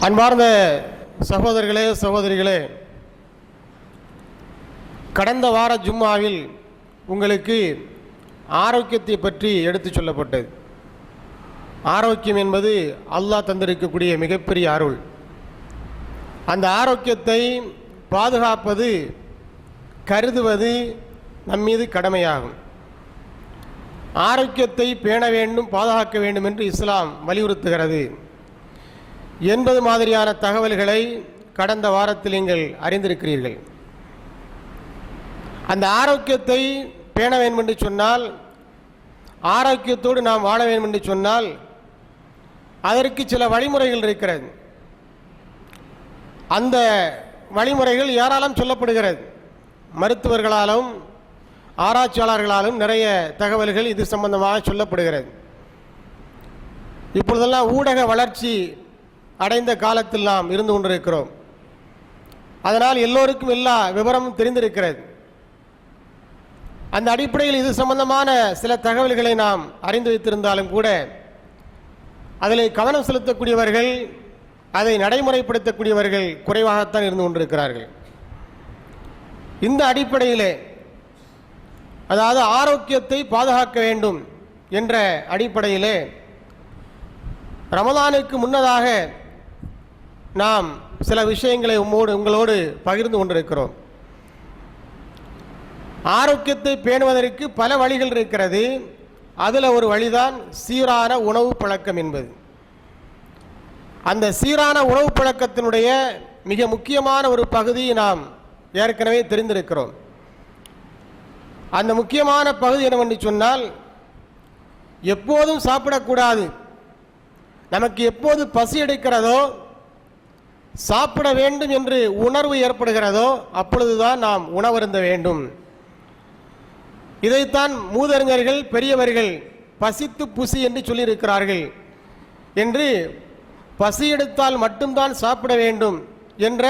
அன்பார்ந்த சகோதரர்களே சகோதரிகளே, கடந்த வார ஜும்மாவில் உங்களுக்கு ஆரோக்கியத்தை பற்றி எடுத்து சொல்லப்பட்டது. ஆரோக்கியம் என்பது அல்லாஹ் தந்திருக்கக்கூடிய மிகப்பெரிய அருள். அந்த ஆரோக்கியத்தை பாதுகாப்பது, கருதுவது நம்மீது கடமையாகும். ஆரோக்கியத்தை பேண வேண்டும், பாதுகாக்க வேண்டும் என்று இஸ்லாம் வலியுறுத்துகிறது என்பது மாதிரியான தகவல்களை கடந்த வாரத்தில் நீங்கள் அறிந்திருக்கிறீர்கள். அந்த ஆரோக்கியத்தை பேண வேண்டும் என்று சொன்னால், ஆரோக்கியத்தோடு நாம் வாழ வேண்டும் என்று சொன்னால் அதற்கு சில வழிமுறைகள் இருக்கிறது. அந்த வழிமுறைகள் யாராலும் சொல்லப்படுகிறது, மருத்துவர்களாலும் ஆராய்ச்சியாளர்களாலும் நிறைய தகவல்கள் இது சம்பந்தமாக சொல்லப்படுகிறது. இப்பொழுதெல்லாம் ஊடக வளர்ச்சி அடைந்த காலத்தில் நாம் இருந்து கொண்டிருக்கிறோம். அதனால் எல்லோருக்கும் எல்லா விவரமும் தெரிந்திருக்கிறது. அந்த அடிப்படையில் இது சம்பந்தமான சில தகவல்களை நாம் அறிந்து வைத்திருந்தாலும் கூட அதில் கவனம் செலுத்தக்கூடியவர்கள், அதை நடைமுறைப்படுத்தக்கூடியவர்கள் குறைவாகத்தான் இருந்து கொண்டிருக்கிறார்கள். இந்த அடிப்படையிலே, அதாவது ஆரோக்கியத்தை பாதுகாக்க வேண்டும் என்ற அடிப்படையிலே ரமலானுக்கு முன்னதாக நாம் சில விஷயங்களை உங்களோடு பகிர்ந்து கொண்டிருக்கிறோம். ஆரோக்கியத்தை பேணுவதற்கு பல வழிகள் இருக்கிறது. அதில் ஒரு வழிதான் சீரான உணவு பழக்கம் என்பது. அந்த சீரான உணவு பழக்கத்தினுடைய மிக முக்கியமான ஒரு பகுதியை நாம் ஏற்கனவே தெரிந்திருக்கிறோம். அந்த முக்கியமான பகுதி என்னவென்று சொன்னால், எப்போதும் சாப்பிடக்கூடாது. நமக்கு எப்போது பசி எடுக்கிறதோ, சாப்பிட வேண்டும் என்று உணர்வு ஏற்படுகிறதோ அப்பொழுதுதான் நாம் உணவருந்த வேண்டும். இதைத்தான் மூதறிஞர்கள், பெரியவர்கள் பசித்து புசி என்று சொல்லியிருக்கிறார்கள். என்று பசி எடுத்தால் மட்டும்தான் சாப்பிட வேண்டும் என்ற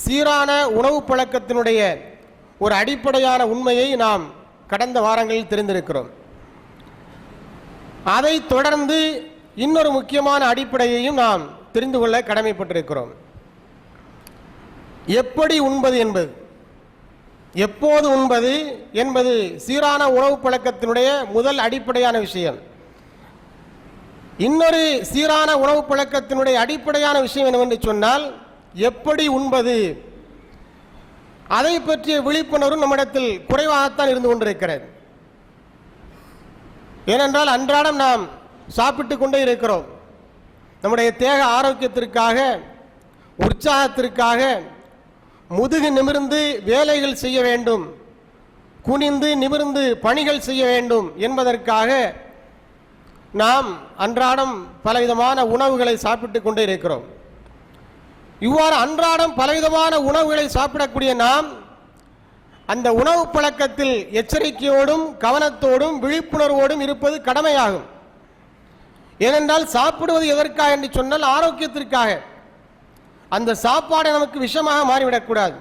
சீரான உணவு பழக்கத்தினுடைய ஒரு அடிப்படையான உண்மையை நாம் கடந்த வாரங்களில் தெரிந்திருக்கிறோம். அதை தொடர்ந்து இன்னொரு முக்கியமான அடிப்படையையும் நாம் தெரிந்து கொள்ள கடமைப்பட்டிருக்கிறோம். எப்படி உண்பது என்பது, எப்போது உண்பது என்பது சீரான உணவு பழக்கத்தினுடைய முதல் அடிப்படையான விஷயம். இன்னொரு சீரான உணவு பழக்கத்தினுடைய அடிப்படையான விஷயம் என்னவென்று சொன்னால், எப்படி உண்பது, அதை பற்றிய விழிப்புணர்வு நம்மிடத்தில் குறைவாகத்தான் இருந்து கொண்டிருக்கிறது. ஏனென்றால் அன்றாடம் நாம் சாப்பிட்டு கொண்டே இருக்கிறோம். நம்முடைய தேக ஆரோக்கியத்திற்காக, உற்சாகத்திற்காக முதுகு நிமிர்ந்து வேலைகள் செய்ய வேண்டும், குனிந்து நிமிர்ந்து பணிகள் செய்ய வேண்டும் என்பதற்காக நாம் அன்றாடம் பலவிதமான உணவுகளை சாப்பிட்டு கொண்டே இருக்கிறோம். இவ்வாறு அன்றாடம் பலவிதமான உணவுகளை சாப்பிடக்கூடிய நாம் அந்த உணவு பழக்கத்தில் எச்சரிக்கையோடும் கவனத்தோடும் விழிப்புணர்வோடும் இருப்பது கடமையாகும். ஏனென்றால் சாப்பிடுவது எதற்காக என்று சொன்னால் ஆரோக்கியத்திற்காக. அந்த சாப்பாடு நமக்கு விஷமாக மாறிவிடக்கூடாது.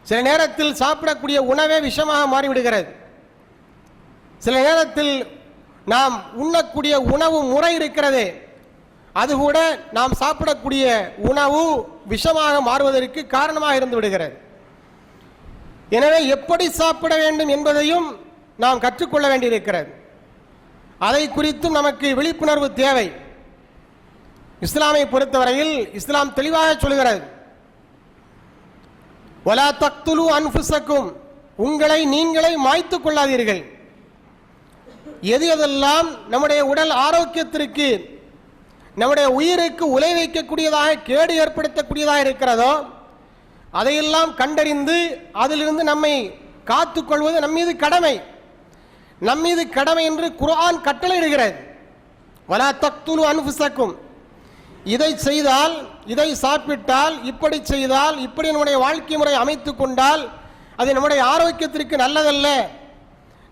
சில நேரத்தில் சாப்பிடக்கூடிய உணவே விஷமாக மாறிவிடுகிறது. சில நேரத்தில் நாம் உண்ணக்கூடிய உணவு முறை இருக்கிறதே, அது கூட நாம் சாப்பிடக்கூடிய உணவு விஷமாக மாறுவதற்கு காரணமாக இருந்து விடுகிறது. எனவே எப்படி சாப்பிட வேண்டும் என்பதையும் நாம் கற்றுக்கொள்ள வேண்டியிருக்கிறது. அதை குறித்தும் நமக்கு விழிப்புணர்வு தேவை. இஸ்லாமை பொறுத்தவரையில் இஸ்லாம் தெளிவாக சொல்கிறது, வலா தக்துலு அன்ஃபுஸக்கும், உங்களை நீங்களே மாய்த்துக் கொள்ளாதீர்கள். எது எதெல்லாம் நம்முடைய உடல் ஆரோக்கியத்திற்கு, நம்முடைய உயிருக்கு உலை வைக்கக்கூடியதாக, கேடு ஏற்படுத்தக்கூடியதாக இருக்கிறதோ அதையெல்லாம் கண்டறிந்து அதிலிருந்து நம்மை காத்துக்கொள்வது நம்மீது கடமை. நம்மீது கடமை என்று குர்ஆன் கட்டளையிடுகிறது. வலா தக்துலு அன்ஃபுஸக்கும், இதை செய்தால், இதை சாப்பிட்டால், இப்படி செய்தால், இப்படி நம்முடைய வாழ்க்கை முறை அமைத்து கொண்டால் அது நம்முடைய ஆரோக்கியத்திற்கு நல்லதல்ல,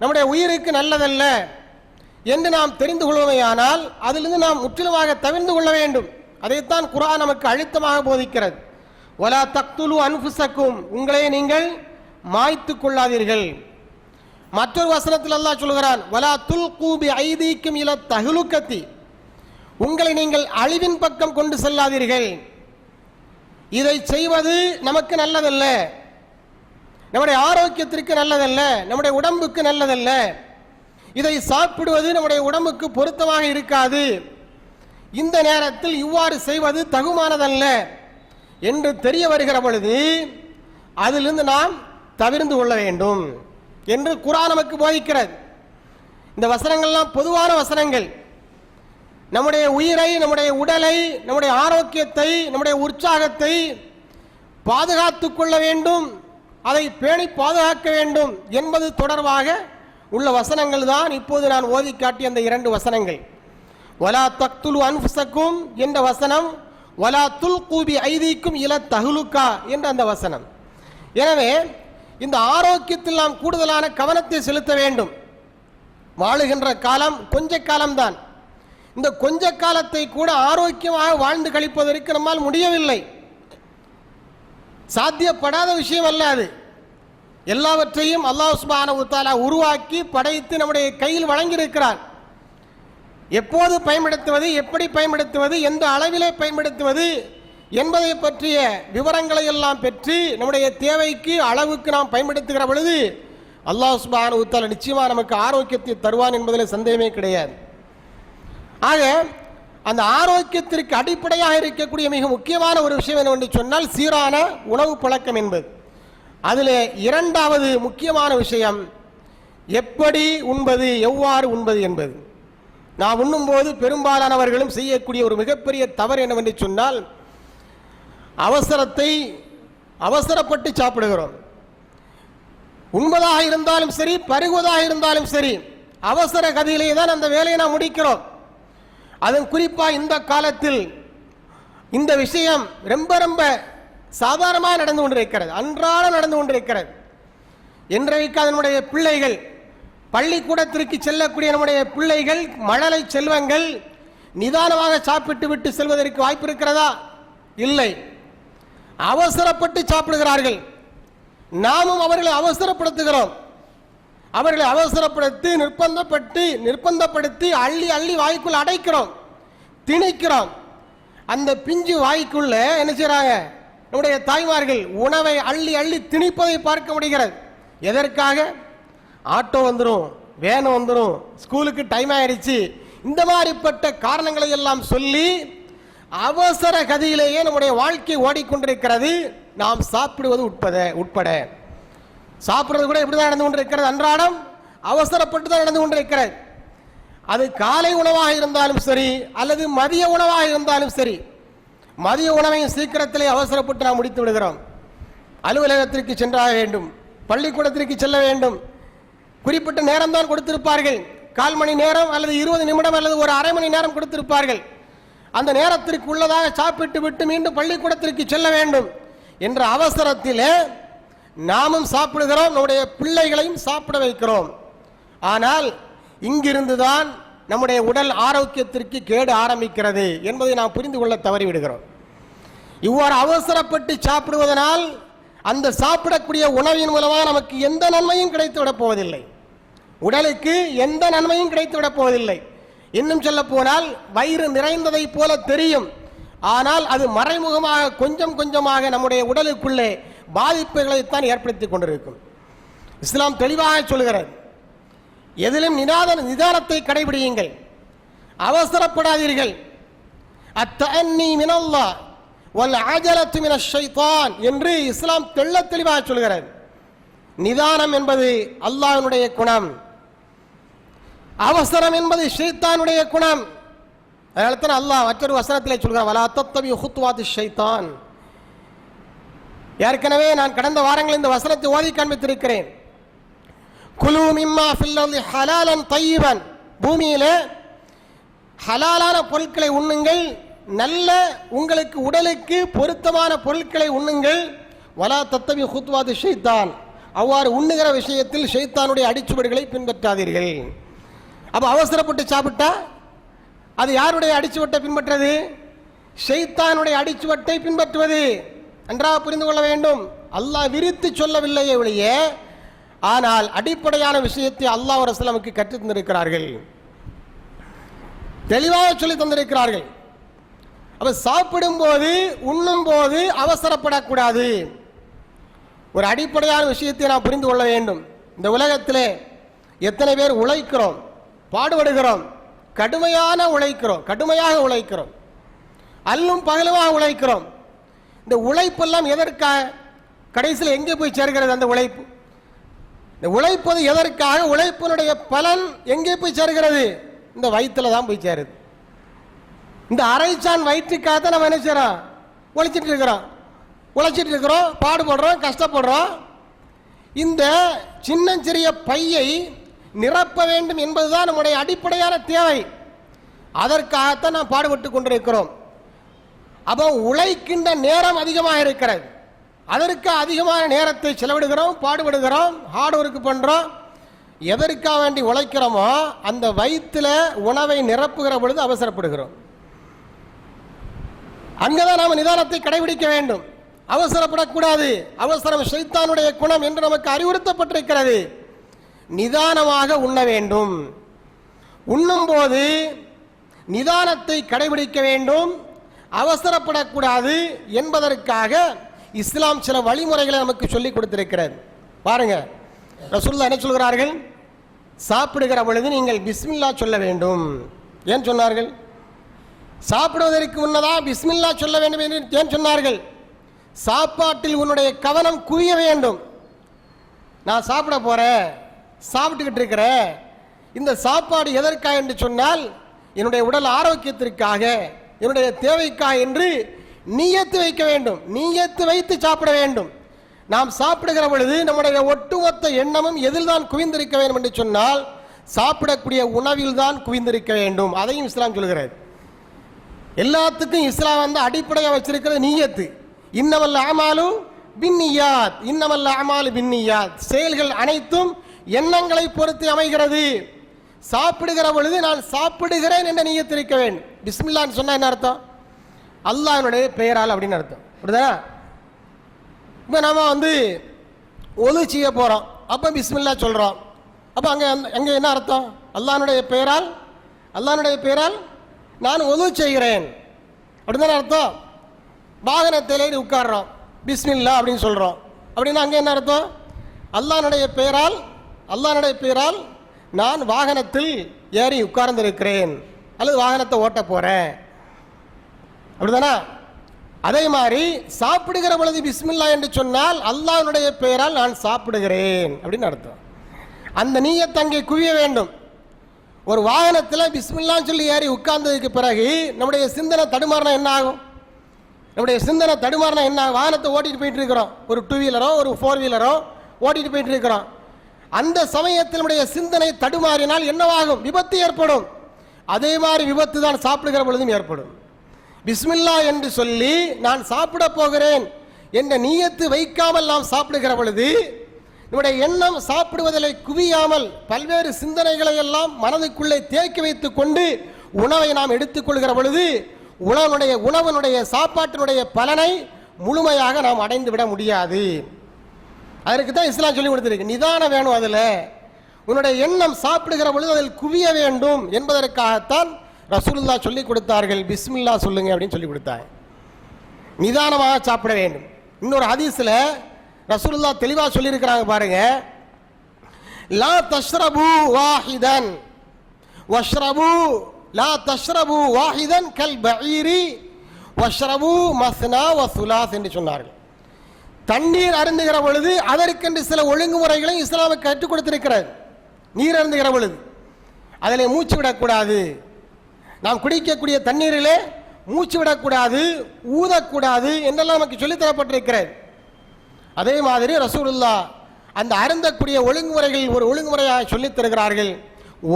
நம்முடைய உயிருக்கு நல்லதல்ல என்று நாம் தெரிந்து கொள்வோமேயானால் அதிலிருந்து நாம் முற்றிலுமாக தவிர்ந்து கொள்ள வேண்டும். அதைத்தான் குர்ஆன் நமக்கு அழுத்தமாக போதிக்கிறது. வலா தக்துலு அன்ஃபுஸக்கும், உங்களை நீங்கள் மாய்த்து கொள்ளாதீர்கள். மற்றொரு வசனத்தில் அல்லாஹ் சொல்கிறான், வலா துல்கு பி ஐதீக்கும் இல தஹ்லுகத்தி, உங்களை நீங்கள் அழிவின் பக்கம் கொண்டு செல்லாதீர்கள். இதை செய்வது நமக்கு நல்லதல்ல, நம்முடைய ஆரோக்கியத்திற்கு நல்லதல்ல, நம்முடைய உடம்புக்கு நல்லதல்ல. இதை சாப்பிடுவது நம்முடைய உடம்புக்கு பொருத்தமாக இருக்காது. இந்த நேரத்தில் இவ்வாறு செய்வது தகுமானதல்ல என்று தெரிய வருகிற பொழுது அதிலிருந்து நாம் தவிர்ந்து கொள்ள வேண்டும் என்று குர்ஆன் நமக்கு போதிக்கிறது. இந்த வசனங்கள்லாம் பொதுவான வசனங்கள். நம்முடைய உயிரை, நம்முடைய உடலை, நம்முடைய ஆரோக்கியத்தை, நம்முடைய உற்சாகத்தை பாதுகாத்துக் கொள்ள வேண்டும், அதை பேணி பாதுகாக்க வேண்டும் என்பது தொடர்பாக உள்ள வசனங்கள் தான் இப்போது நான் ஓதி காட்டிய அந்த 2 வசனங்கள். வலா தக்துலு அன்ஃபுஸக்கும் என்ற வசனம், வலா துல்கு பி ஐதீக்கும் இல தஹ்லுகா என்ற அந்த வசனம். எனவே இந்த ஆரோக்கியத்தில் நாம் கூடுதலான கவனத்தை செலுத்த வேண்டும். வாழுகின்ற காலம் கொஞ்ச காலம்தான். இந்த கொஞ்ச காலத்தை கூட ஆரோக்கியமாக வாழ்ந்து கழிப்பதற்கு நம்மால் முடியவில்லை. சாத்தியப்படாத விஷயம் அல்ல அது. எல்லாவற்றையும் அல்லாஹ் சுப்ஹானஹு வ தஆலா உருவாக்கி படைத்து நம்முடைய கையில் வழங்கியிருக்கிறார். எப்போது பயன்படுத்துவது, எப்படி பயன்படுத்துவது, எந்த அளவிலே பயன்படுத்துவது என்பதை பற்றிய விவரங்களை எல்லாம் பெற்று நம்முடைய தேவைக்கு அளவுக்கு நாம் பயன்படுத்துகிற பொழுது அல்லாஹ் சுப்ஹானஹு வ தஆலா நிச்சயமாக நமக்கு ஆரோக்கியத்தை தருவான் என்பதில் சந்தேகமே கிடையாது. ஆக அந்த ஆரோக்கியத்திற்கு அடிப்படையாக இருக்கக்கூடிய மிக முக்கியமான ஒரு விஷயம் என்னவென்று சொன்னால் சீரான உணவு பழக்கம் என்பது. அதில் 2வது முக்கியமான விஷயம் எப்படி உண்பது, எவ்வாறு உண்பது என்பது. நாம் உண்ணும்போது பெரும்பாலானவர்களும் செய்யக்கூடிய ஒரு மிகப்பெரிய தவறு என்னவென்று சொன்னால் அவசரப்பட்டு சாப்பிடுகிறோம். உண்பதாக இருந்தாலும் சரி, பருகுவதாக இருந்தாலும் சரி, அவசர கதியிலே தான் அந்த வேலையை நாம் முடிக்கிறோம். அதுவும் குறிப்பாக இந்த காலத்தில் இந்த விஷயம் ரொம்ப ரொம்ப சாதாரணமாக நடந்து கொண்டிருக்கிறது, அன்றாடம் நடந்து கொண்டிருக்கிறது. இன்றைக்கு அதனுடைய பிள்ளைகள், பள்ளிக்கூடத்திற்கு செல்லக்கூடிய நம்முடைய பிள்ளைகள், மழலை செல்வங்கள் நிதானமாக சாப்பிட்டு விட்டு செல்வதற்கு வாய்ப்பு இருக்கிறதா? இல்லை. அவசரப்பட்டு சாப்பிடுகிறார்கள். நாமும் அவர்களை அவசரப்படுத்துகிறோம். அவர்களை அவசரப்படுத்தி நிர்பந்தப்படுத்தி அள்ளி அள்ளி வாய்க்குள் அடைக்கிறோம், திணிக்கிறோம். அந்த பிஞ்சு வாய்க்குள்ள என்ன செய்றாங்க நம்முடைய தாய்மார்கள்? உணவை அள்ளி அள்ளி திணிப்பதை பார்க்க முடிகிறது. எதற்காக? ஆட்டோ வந்துடும், வேன் வந்துடும், ஸ்கூலுக்கு டைம் ஆயிடுச்சு, இந்த மாதிரிப்பட்ட காரணங்களை எல்லாம் சொல்லி அவசர கதியிலேயே நம்முடைய வாழ்க்கை ஓடிக்கொண்டிருக்கிறது. நாம் சாப்பிடுவது உட்பட சாப்பிடுறது கூட இப்படிதான் நடந்து கொண்டிருக்கிறது. அன்றாடம் அவசரப்பட்டு தான் நடந்து கொண்டிருக்கிறது. அது காலை உணவாக இருந்தாலும் சரி, அல்லது மதிய உணவாக இருந்தாலும் சரி. மதிய உணவையும் சீக்கிரத்திலே அவசரப்பட்டு நாம் முடித்து விடுகிறோம். அலுவலகத்திற்கு சென்றாக வேண்டும், பள்ளிக்கூடத்திற்கு செல்ல வேண்டும், குறிப்பிட்ட நேரம் தான் கொடுத்திருப்பார்கள். 1/4 மணி நேரம் அல்லது 20 நிமிடம் அல்லது ஒரு அரை மணி நேரம் கொடுத்திருப்பார்கள். அந்த நேரத்திற்கு உள்ளதாக சாப்பிட்டு விட்டு மீண்டும் பள்ளிக்கூடத்திற்கு செல்ல வேண்டும் என்ற அவசரத்திலே நாமும் சாப்பிடுகிறோம், நம்முடைய பிள்ளைகளையும் சாப்பிட வைக்கிறோம். ஆனால் இங்கிருந்துதான் நம்முடைய உடல் ஆரோக்கியத்திற்கு கேடு ஆரம்பிக்கிறது என்பதை நாம் புரிந்து கொள்ள தவறிவிடுகிறோம். இவ்வாறு அவசரப்பட்டு சாப்பிடுவதனால் அந்த சாப்பிடக்கூடிய உணவின் மூலமாக நமக்கு எந்த நன்மையும் கிடைத்துவிடப் போவதில்லை, உடலுக்கு எந்த நன்மையும் கிடைத்துவிடப் போவதில்லை. இன்னும் சொல்ல போனால் வயிறு நிறைந்ததை போல தெரியும், ஆனால் அது மறைமுகமாக கொஞ்சம் கொஞ்சமாக நம்முடைய உடலுக்குள்ளே பாதிப்புகளைத்தான் ஏற்படுத்தி கொண்டிருக்கும். இஸ்லாம் தெளிவாக சொல்கிறது, எதிலும் நிதானத்தை கடைபிடியுங்கள், அவசரப்படாதீர்கள். அத்தஅன்னி மினல்லாஹ் வல் அஜலத்து மினஷ் ஷைத்தான் என்று இஸ்லாம் தெளிவாக சொல்கிறது. நிதானம் என்பது அல்லாஹ்வுடைய குணம், அவசரம் என்பது ஷைத்தானுடைய குணம். அதனால தான் அல்லாஹ் மற்றொரு வசனத்திலே சொல்கிறார், வலா தத்தபிஉ குத்வாத்திஷ் ஷைத்தான். ஏற்கனவே நான் கடந்த வாரங்களில் இந்த வசனத்தை ஓதி காண்பித்திருக்கிறேன். குலு மிம்மா ஃபில் அர்தி ஹலாலன் தய்யிபன், பூமியிலே ஹலாலான பொருட்களை உண்ணுங்கள், நல்ல உங்களுக்கு உடலுக்கு பொருத்தமான பொருட்களை உண்ணுங்கள். வலா தத்தபிஉ குத்வாத்திஷ் ஷைத்தான், அவ்வாறு உண்ணுகிற விஷயத்தில் ஷைத்தானுடைய அடிச்சுவடுகளை பின்பற்றாதீர்கள். அப்போ அவசரப்பட்டு சாப்பிட்டா அது யாருடைய அடிச்சுவட்டை பின்பற்றுறது? ஷைத்தானுடைய அடிச்சுவட்டை பின்பற்றுவது. நன்றாக புரிந்து கொள்ள வேண்டும். அல்லாஹ் விரித்து சொல்லவில்லையே ஒழிய, ஆனால் அடிப்படையான விஷயத்தை அல்லாஹ் ரசூலுக்கு கற்றுத் தந்திருக்கிறார்கள். தெளிவாக சொல்லி தந்திருக்கிறார்கள். அப்ப சாப்பிடும்போது உண்ணும் போது அவசரப்படக்கூடாது. ஒரு அடிப்படையான விஷயத்தை நாம் புரிந்து கொள்ள வேண்டும். இந்த உலகத்திலே எத்தனை பேர் உழைக்கிறோம், பாடுபடுகிறோம், கடுமையாக உழைக்கிறோம், அல்லும் பகலுமாக உழைக்கிறோம். இந்த உழைப்பெல்லாம் எதற்காக? கடைசியில் எங்கே போய் சேர்கிறது அந்த உழைப்பு? இந்த உழைப்பது எதற்காக? உழைப்பினுடைய பலன் எங்கே போய் சேர்கிறது? இந்த வயிற்றுல தான் போய் சேருது. இந்த அரைச்சான் வயிற்றுக்காக நம்ம என்ன செய்யறோம்? உழைச்சிட்டு இருக்கிறோம், பாடுபடுறோம், கஷ்டப்படுறோம். இந்த சின்னஞ்சிறிய பையை நிரப்ப வேண்டும் என்பதுதான் நம்முடைய அடிப்படையான தேவை. அதற்காகத்தான் நாம் பாடுபட்டு கொண்டிருக்கிறோம். அப்போ உழைக்கின்ற நேரம் அதிகமாக இருக்கிறது. அதற்கு அதிகமான நேரத்தை செலவிடுகிறோம், பாடுபடுகிறோம், ஹார்ட் ஒர்க் பண்றோம். எதற்காக வேண்டி உழைக்கிறோமோ அந்த வயிற்றுல உணவை நிரப்புகிற பொழுது அவசரப்படுகிறோம். அங்கதான் நாம் நிதானத்தை கடைபிடிக்க வேண்டும். அவசரப்படக்கூடாது. அவசரம் ஷைத்தானுடைய குணம் என்று நமக்கு அறிவுறுத்தப்பட்டிருக்கிறது. நிதானமாக உண்ண வேண்டும். உண்ணும் போது நிதானத்தை கடைபிடிக்க வேண்டும், அவசரப்படக்கூடாது என்பதற்காக இஸ்லாம் சில வழிமுறைகளை நமக்கு சொல்லிக் கொடுத்திருக்கிறது. பாருங்க, ரசூலுல்லாஹ் என்ன சொல்கிறார்கள்? சாப்பிடுகிற பொழுது நீங்கள் பிஸ்மில்லா சொல்ல வேண்டும். ஏன் சொன்னார்கள்? சாப்பிடுவதற்கு முன்னதா பிஸ்மில்லா சொல்ல வேண்டும் என்று ஏன் சொன்னார்கள்? சாப்பாட்டில் உன்னுடைய கவனம் குவிய வேண்டும். நான் சாப்பிட போறேன், சாப்பிட்டுக்கிட்டு இருக்கிறேன், இந்த சாப்பாடு எதற்காக என்று சொன்னால் என்னுடைய உடல் ஆரோக்கியத்திற்காக, என்னுடைய தேவைக்காக என்று நியத்து வைக்க வேண்டும். நியத்து வைத்து சாப்பிட வேண்டும். நாம் சாப்பிடுகிற பொழுது நம்முடைய ஒட்டுமொத்த எண்ணமும் எதில் தான் குவிந்திருக்க வேண்டும் என்று சொன்னால் சாப்பிடக்கூடிய உணவில் தான் குவிந்திருக்க வேண்டும். அதையும் இஸ்லாம் சொல்கிறது. எல்லாத்துக்கும் இஸ்லாம் வந்து அடிப்படையாக வச்சிருக்கிறது நியத்து. இன்னமல் அமாலு பின்னியாத், இன்னமல் அமாலு பின்னியாத். செயல்கள் அனைத்தும் எண்ணங்களை பொறுத்து அமைகிறது. சாப்பிடுகிற பொழுது நான் சாப்பிடுகிறேன் என்ற நியத்து இருக்க வேண்டும். பிஸ்மில்லான்னு சொன்னா என்ன அர்த்தம்? அல்லாஹ்வுடைய பெயரால் அப்படின்னு அர்த்தம். அப்படிதானே? இப்போ நம்ம வந்து ஒது செய்ய போறோம், அப்போ பிஸ்மில்லா சொல்றோம். அப்போ அங்கே என்ன அர்த்தம்? அல்லாஹ்வுடைய பெயரால் நான் ஒது செய்கிறேன் அப்படிதானே அர்த்தம். வாகனத்தில் ஏறி உட்கார்றோம், பிஸ்மில்லா அப்படின்னு சொல்றோம். அப்படின்னா அங்கே என்ன அர்த்தம்? அல்லாஹ்வுடைய பெயரால் நான் வாகனத்தில் ஏறி உட்கார்ந்திருக்கிறேன் அல்லது வாகனத்தை ஓட்ட போறேன், அப்படிதானா? அதே மாதிரி சாப்பிடுகிற பொழுது பிஸ்மில்லா என்று சொன்னால் அல்லாஹ்வுடைய பெயரால் நான் சாப்பிடுகிறேன் அப்படின்னு அர்த்தம். அந்த நியத் அங்கே குவிய வேண்டும். ஒரு வாகனத்தில் பிஸ்மில்லான்னு சொல்லி ஏறி உட்கார்ந்ததுக்கு பிறகு நம்முடைய சிந்தனை தடுமாறினா என்ன ஆகும்? வாகனத்தை ஓட்டிட்டு போயிட்டு இருக்கிறோம், ஒரு 2 வீலரோ ஒரு 4 வீலரோ ஓட்டிட்டு போயிட்டு இருக்கிறோம். அந்த சமயத்தில் நம்முடைய சிந்தனை தடுமாறினால் என்னவாகும்? விபத்து ஏற்படும். அதே மாதிரி விபத்து தான் சாப்பிடுகிற பொழுதும் ஏற்படும். பிஸ்மில்லா என்று சொல்லி நான் சாப்பிட போகிறேன் என்ற நியத்து வைக்காமல் நாம் சாப்பிடுகிற பொழுது நம்முடைய எண்ணம் சாப்பிடுவதில் குவியாமல் பல்வேறு சிந்தனைகளை எல்லாம் மனதுக்குள்ளே தேக்கி வைத்துக் கொண்டு உணவை நாம் எடுத்துக்கொள்கிற பொழுது உணவனுடைய சாப்பாட்டினுடைய பலனை முழுமையாக நாம் அடைந்து விட முடியாது. அதற்கு தான் இஸ்லாம் சொல்லி கொடுத்திருக்கு. நிதானம் வேணும். அதில் உன்னுடைய எண்ணம் சாப்பிடுகிற பொழுது அதில் குவிய வேண்டும் என்பதற்காகத்தான் ரசூலுல்லாஹ் சொல்லி கொடுத்தார்கள். பிஸ்மில்லா சொல்லுங்க அப்படின்னு சொல்லி கொடுத்தாங்க. நிதானமாக சாப்பிட வேண்டும். இன்னொரு ஹதீஸ்ல ரசூலுல்லாஹ் தெளிவாக சொல்லியிருக்கிறாங்க பாருங்க. லா தஷ்ரபு வாஹிதன் வஷ்ரபு லா தஷ்ரபு வாஹிதன் கல் பஈரி வஷ்ரபு மஸ்னா வசுலாஸ் என்று சொன்னார்கள். தண்ணீர் அருந்துகிற பொழுது அதற்கென்று சில ஒழுங்குமுறைகளை இஸ்லாமுக்கு கற்றுக் கொடுத்திருக்கிறது. நீர் அருந்துகிற பொழுது அதில் மூச்சு விடக்கூடாது, நாம் குடிக்கக்கூடிய தண்ணீரிலே மூச்சு விடக்கூடாது, ஊதக்கூடாது என்றெல்லாம் நமக்கு சொல்லித்தரப்பட்டிருக்கிறது. அதே மாதிரி ரசூலுல்லாஹ் அந்த அருந்தக்கூடிய ஒழுங்குமுறைகள் ஒரு ஒழுங்குமுறையாக சொல்லித் தருகிறார்கள்.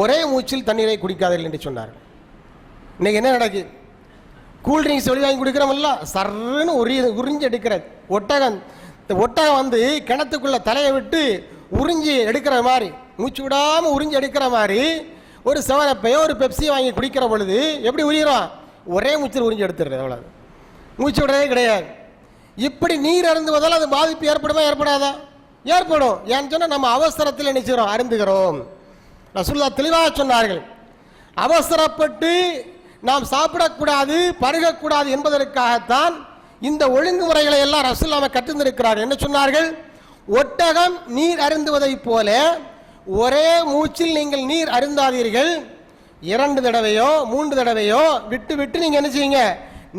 ஒரே மூச்சில் தண்ணீரை குடிக்காதீர்கள் என்று சொன்னார்கள். இன்னைக்கு என்ன நடக்குது? கூல்ட்ரிங்க்ஸ் வெளி வாங்கி குடிக்கிறோம்ல, சர்ன்னு உறிஞ்சி எடுக்கிறது. ஒட்டகம் வந்து கிணத்துக்குள்ள தலையை விட்டு உறிஞ்சி எடுக்கிற மாதிரி, மூச்சு விடாமல் உறிஞ்சி எடுக்கிற மாதிரி ஒரு 7-அப்பையோ ஒரு பெப்சியை வாங்கி குடிக்கிற பொழுது எப்படி உரிகிறோம்? ஒரே மூச்சில் உறிஞ்சி எடுத்துடுறது, அவ்வளவு. மூச்சு விடுறதே கிடையாது. இப்படி நீர் அருந்துவதால் அது பாதிப்பு ஏற்படுமா ஏற்படாதா? ஏற்படும். ஏன்னு சொன்னால் நம்ம அவசரத்தில் நினைச்சுக்கிறோம், அருந்துகிறோம். ரசூலுல்லாஹ் தெளிவாக சொன்னார்கள். அவசரப்பட்டு நாம் சாப்பிடக்கூடாது, பருகக்கூடாது என்பதற்காகத்தான் இந்த ஒழுங்குமுறைகளை எல்லாம் ரசூலுல்லாஹ் கற்றுந்திருக்கிறார். என்ன சொன்னார்கள்? ஒட்டகம் நீர் அருந்துவதை போல ஒரே மூச்சில் நீங்கள் நீர் அருந்தாதீர்கள், 2 தடவையோ 3 தடவையோ விட்டு விட்டு நீங்க என்ன செய்யுங்க,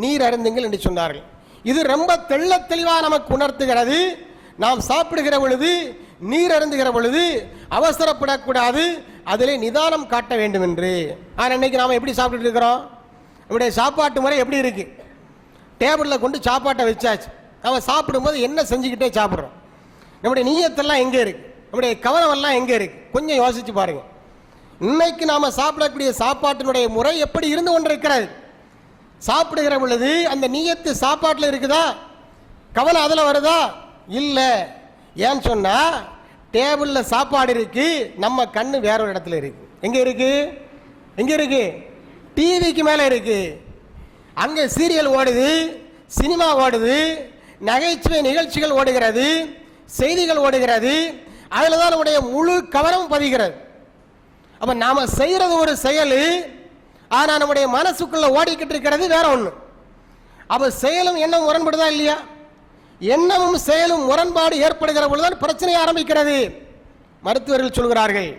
நீர் அருந்துங்கள் என்று சொன்னார்கள். இது ரொம்ப தெள்ள தெளிவாக நமக்கு உணர்த்துகிறது. நாம் சாப்பிடுகிற பொழுது, நீர் அருந்துகிற பொழுது அவசரப்படக்கூடாது, அதிலே நிதானம் காட்ட வேண்டும் என்று. ஆனால் இன்னைக்கு நாம் எப்படி சாப்பிட்டு இருக்கிறோம்? நம்முடைய சாப்பாட்டு முறை எப்படி இருக்கு? டேபிளில் கொண்டு சாப்பாட்டை வச்சாச்சு, நம்ம சாப்பிடும்போது என்ன செஞ்சுக்கிட்டே சாப்பிட்றோம்? நம்முடைய நீயத்தெல்லாம் எங்கே இருக்கு? நம்முடைய கவனம் எல்லாம் எங்கே இருக்கு? கொஞ்சம் யோசிச்சு பாருங்க. இன்னைக்கு நாம சாப்பிடக்கூடிய சாப்பாட்டினுடைய முறை எப்படி இருந்து கொண்டிருக்கிறது? சாப்பிடுகிற பொழுது அந்த நீயத்து சாப்பாட்டில் இருக்குதா? கவனம் அதில் வருதா? இல்லை. ஏன்னு சொன்னா டேபிளில் சாப்பாடு இருக்கு, நம்ம கண்ணு வேற ஒரு இடத்துல இருக்கு. எங்க இருக்கு? எங்க இருக்கு? டிவிக்கு மேலே இருக்கு. அங்கே சீரியல் ஓடுது, சினிமா ஓடுது, நகைச்சுவை நிகழ்ச்சிகள் ஓடுகிறது, செய்திகள் ஓடுகிறது. அதில் தான் நம்முடைய முழு கவனம் பதிகிறது. அப்ப நாம செய்யறது ஒரு செயல், ஆனா நம்முடைய மனசுக்குள்ள ஓடிக்கிட்டு இருக்கிறது வேற ஒண்ணு. அப்ப செயலும் எண்ணம் முரண்படுதா இல்லையா? எண்ணமும் செயலும் முரண்பாடு ஏற்படுகிற பொழுதுதான் பிரச்சனை ஆரம்பிக்கிறது. மருத்துவர்கள் சொல்கிறார்கள்,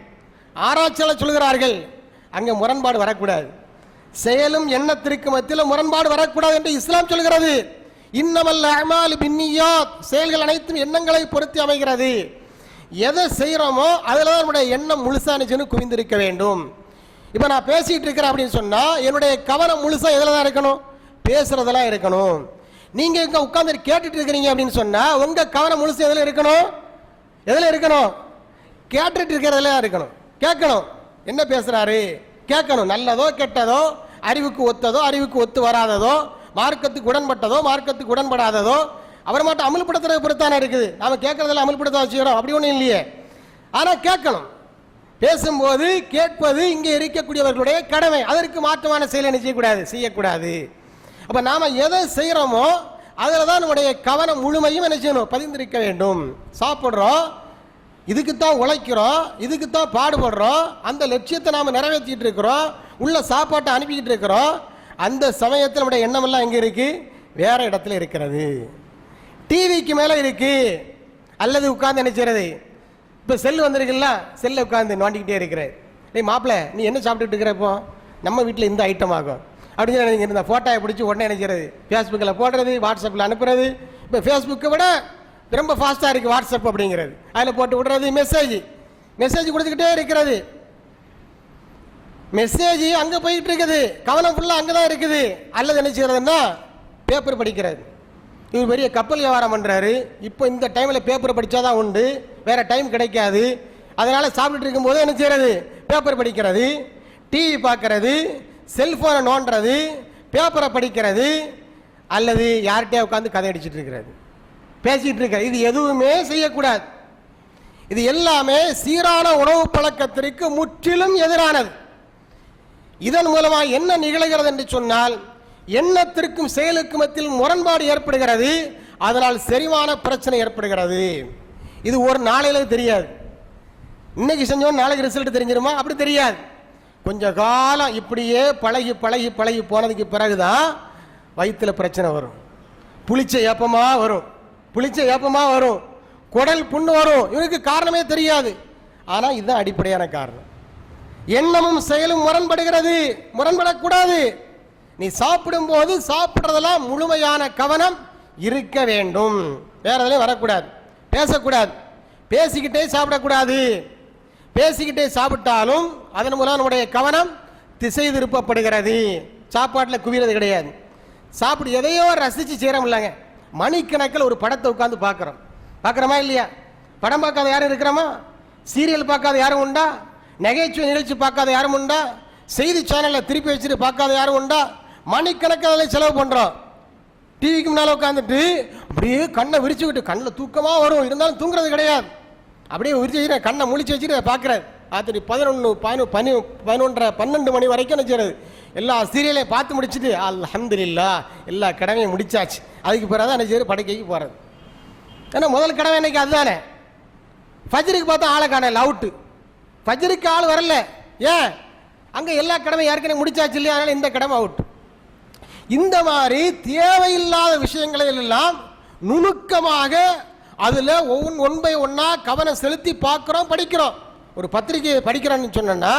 ஆராய்ச்சியாளர் சொல்கிறார்கள், அங்க முரண்பாடு வரக்கூடாது. செயலும் எண்ணத்திற்கு மத்தியில் முரண்பாடு வரக்கூடாது என்று இஸ்லாம் சொல்கிறது. இன்னமல் அமாலு பின்னியாத், செயல்கள் அனைத்தும் எண்ணங்களை பொறுத்து அமைகிறது. எதை செய்யறோமோ அதுல தான் நம்முடைய எண்ணம் முழுசானுச்சுன்னு குவிந்திருக்க வேண்டும். இப்ப நான் பேசிட்டு இருக்கிறேன் அப்படின்னு சொன்னா என்னுடைய கவனம் முழுசா எதுல தான் இருக்கணும்? பேசுறதெல்லாம் இருக்கணும். நீங்க இங்க உட்கார்ந்து கேட்டுட்டு இருக்கிறீங்க அப்படின்னு சொன்னா உங்க கவனம் முழுசு எதுல இருக்கணும்? எதுல இருக்கணும்? கேட்டுட்டு இருக்கிறதுல இருக்கணும். கேட்கணும், என்ன பேசுறாரு கேட்கணும். நல்லதோ கெட்டதோ, அறிவுக்கு ஒத்ததோ அறிவுக்கு ஒத்து வராததோ, மார்க்கத்துக்கு உடன்பட்டதோ மார்க்கத்துக்கு உடன்படாததோ அவர் மட்டும் அமல்படுத்துறது பொறுத்தானே இருக்குது. நாம கேட்கறதில்ல அமல்படுத்த வச்சுக்கிறோம், அப்படி ஒன்றும் இல்லையே. ஆனா கேட்கணும். பேசும்போது கேட்பது இங்கே இருக்கக்கூடியவர்களுடைய கடமை. அதற்கு மாற்றமான செயலை செய்யக்கூடாது, செய்யக்கூடாது. அப்ப நாம எதை செய்யறோமோ அதுல தான் நம்முடைய கவனம் முழுமையும் என்ன செய்யணும்? பதிந்திருக்க வேண்டும். சாப்பிட்றோம், இதுக்குத்தான் உழைக்கிறோம், இதுக்குத்தான் பாடுபடுறோம், அந்த லட்சியத்தை நாம நிறைவேற்றிட்டு இருக்கிறோம், உள்ள சாப்பாட்டை அனுப்பிக்கிட்டு இருக்கிறோம். அந்த சமயத்தில் நம்முடைய எண்ணம் எல்லாம் எங்க இருக்கு? வேற இடத்துல இருக்கிறது. டிவிக்கு மேல இருக்கு, அல்லது உட்கார்ந்து என்ன செய்யறது? இப்ப செல் வந்திருக்குல்ல, செல்ல உட்கார்ந்து நோண்டிக்கிட்டே இருக்கிறேன். டேய் மாப்பிள்ள, நீ என்ன சாப்பிட்டுட்டு இருக்கிற? இப்போ நம்ம வீட்டில் இந்த ஐட்டம் ஆகும் அப்படின்னு சொல்லி இந்த போட்டோயை பிடிச்சி உடனே என்ன செய்யறது? ஃபேஸ்புக்கில் போடுறது, வாட்ஸ்அப்பில் அனுப்புறது. இப்போ ஃபேஸ்புக்கை விட ரொம்ப ஃபாஸ்ட்டாக இருக்குது வாட்ஸ்அப் அப்படிங்கிறது. அதில் போட்டு விடுறது, மெசேஜ் கொடுத்துக்கிட்டே இருக்கிறது. மெசேஜ் அங்கே போயிட்டு இருக்குது, கவனம் ஃபுல்லாக அங்கே தான் இருக்குது. அல்லது என்ன செய்யறதுன்னா பேப்பர் படிக்கிறது. இவர் பெரிய கப்பல் வியாபாரம் பண்ணுறாரு. இப்போ இந்த டைமில் பேப்பர் படித்தாதான் உண்டு, வேற டைம் கிடைக்காது. அதனால் சாப்பிட்டுட்டு இருக்கும்போது என்ன செய்யறது? பேப்பர் படிக்கிறது, டிவி பார்க்கறது, செல்ஃபோனை நோண்டுறது, பேப்பரை படிக்கிறது, அல்லது யார்கிட்டயே உட்காந்து கதை அடிச்சுட்டு இருக்கிறது, பேசிட்டு இருக்கிறது. இது எதுவுமே செய்யக்கூடாது. இது எல்லாமே சீரான உணவு பழக்கத்திற்கு முற்றிலும் எதிரானது. இதன் மூலமாக என்ன நிகழ்கிறது என்று சொன்னால் எண்ணத்திற்கும் செயலுக்கும் மத்தியில் முரண்பாடு ஏற்படுகிறது. அதனால் செரிமான பிரச்சனை ஏற்படுகிறது. இது ஒரு நாளையில தெரியாது. இன்னைக்கு செஞ்சோம் நாளைக்கு ரிசல்ட் தெரிஞ்சிருமா? அப்படி தெரியாது. கொஞ்ச காலம் இப்படியே பழகி பழகி பழகி போனதுக்கு பிறகுதான் வயிற்றுல பிரச்சனை வரும், புளிச்ச ஏப்பமா வரும், குடல் புண்ணு வரும். இவனுக்கு காரணமே தெரியாது. ஆனா இதுதான் அடிப்படையான காரணம். எண்ணமும் செயலும் முரண்படுகிறது. முரண்படக்கூடாது. நீ சாப்பிடும் போது சாப்பிட்றதெல்லாம் முழுமையான கவனம் இருக்க வேண்டும். வேற எதுலையும் வரக்கூடாது, பேசக்கூடாது, பேசிக்கிட்டே சாப்பிடக்கூடாது. பேசிக்கிட்டே சாப்பிட்டாலும் அதன் மூலம் நம்முடைய கவனம் திசை திருப்பப்படுகிறது. சாப்பாட்டில் குவிறது கிடையாது. சாப்பிடு எதையோ ரசிச்சு செய்யறோம் இல்லைங்க. மணிக்கணக்கில் ஒரு படத்தை உட்காந்து பார்க்குறோமா இல்லையா? படம் பார்க்காத யாரும் இருக்கிறோமா? சீரியல் பார்க்காத யாரும் உண்டா? நகைச்சுவை நிகழ்ச்சி பார்க்காத யாரும் உண்டா? செய்தி சேனலில் திருப்பி வச்சுட்டு பார்க்காத யாரும் உண்டா? மணிக்கணக்கில் செலவு பண்ணுறோம். டிவிக்கு முன்னால் உட்காந்துட்டு அப்படியே கண்ணை விரிச்சுக்கிட்டு, கண்ணில் தூக்கமாக வரும், இருந்தாலும் தூங்குறது கிடையாது. அப்படியே விரிச்சு வச்சுட்டு கண்ணை முழிச்சு வச்சுட்டு பார்க்குறாரு. ராத்திரி 11 மணி வரைக்கும் நினைச்சுறது. எல்லா சீரியலையும் பார்த்து முடிச்சுட்டு அல்ஹம்துலில்லாஹ் எல்லா கடமையும் முடிச்சாச்சு. அதுக்கு பிறகு தான் நினைச்சு படுக்கைக்கு போகிறது. ஏன்னா முதல் கடமை இன்னைக்கு அதுதானே. ஃபஜ்ருக்கு பார்த்தா ஆளை காணல, அவுட்டு. ஃபஜ்ருக்கு ஆள் வரல. ஏன்? அங்கே எல்லா கடமையும் ஏற்கனவே முடிச்சாச்சு இல்லையா, அதனால் இந்த கடமை அவுட். இந்த மாதிரி தேவையில்லாத விஷயங்களை எல்லாம் நுணுக்கமாக அதில் ஒன் பை ஒன்னா கவனம் செலுத்தி பார்க்குறோம், படிக்கிறோம். ஒரு பத்திரிகையை படிக்கிறோன்னு சொன்னா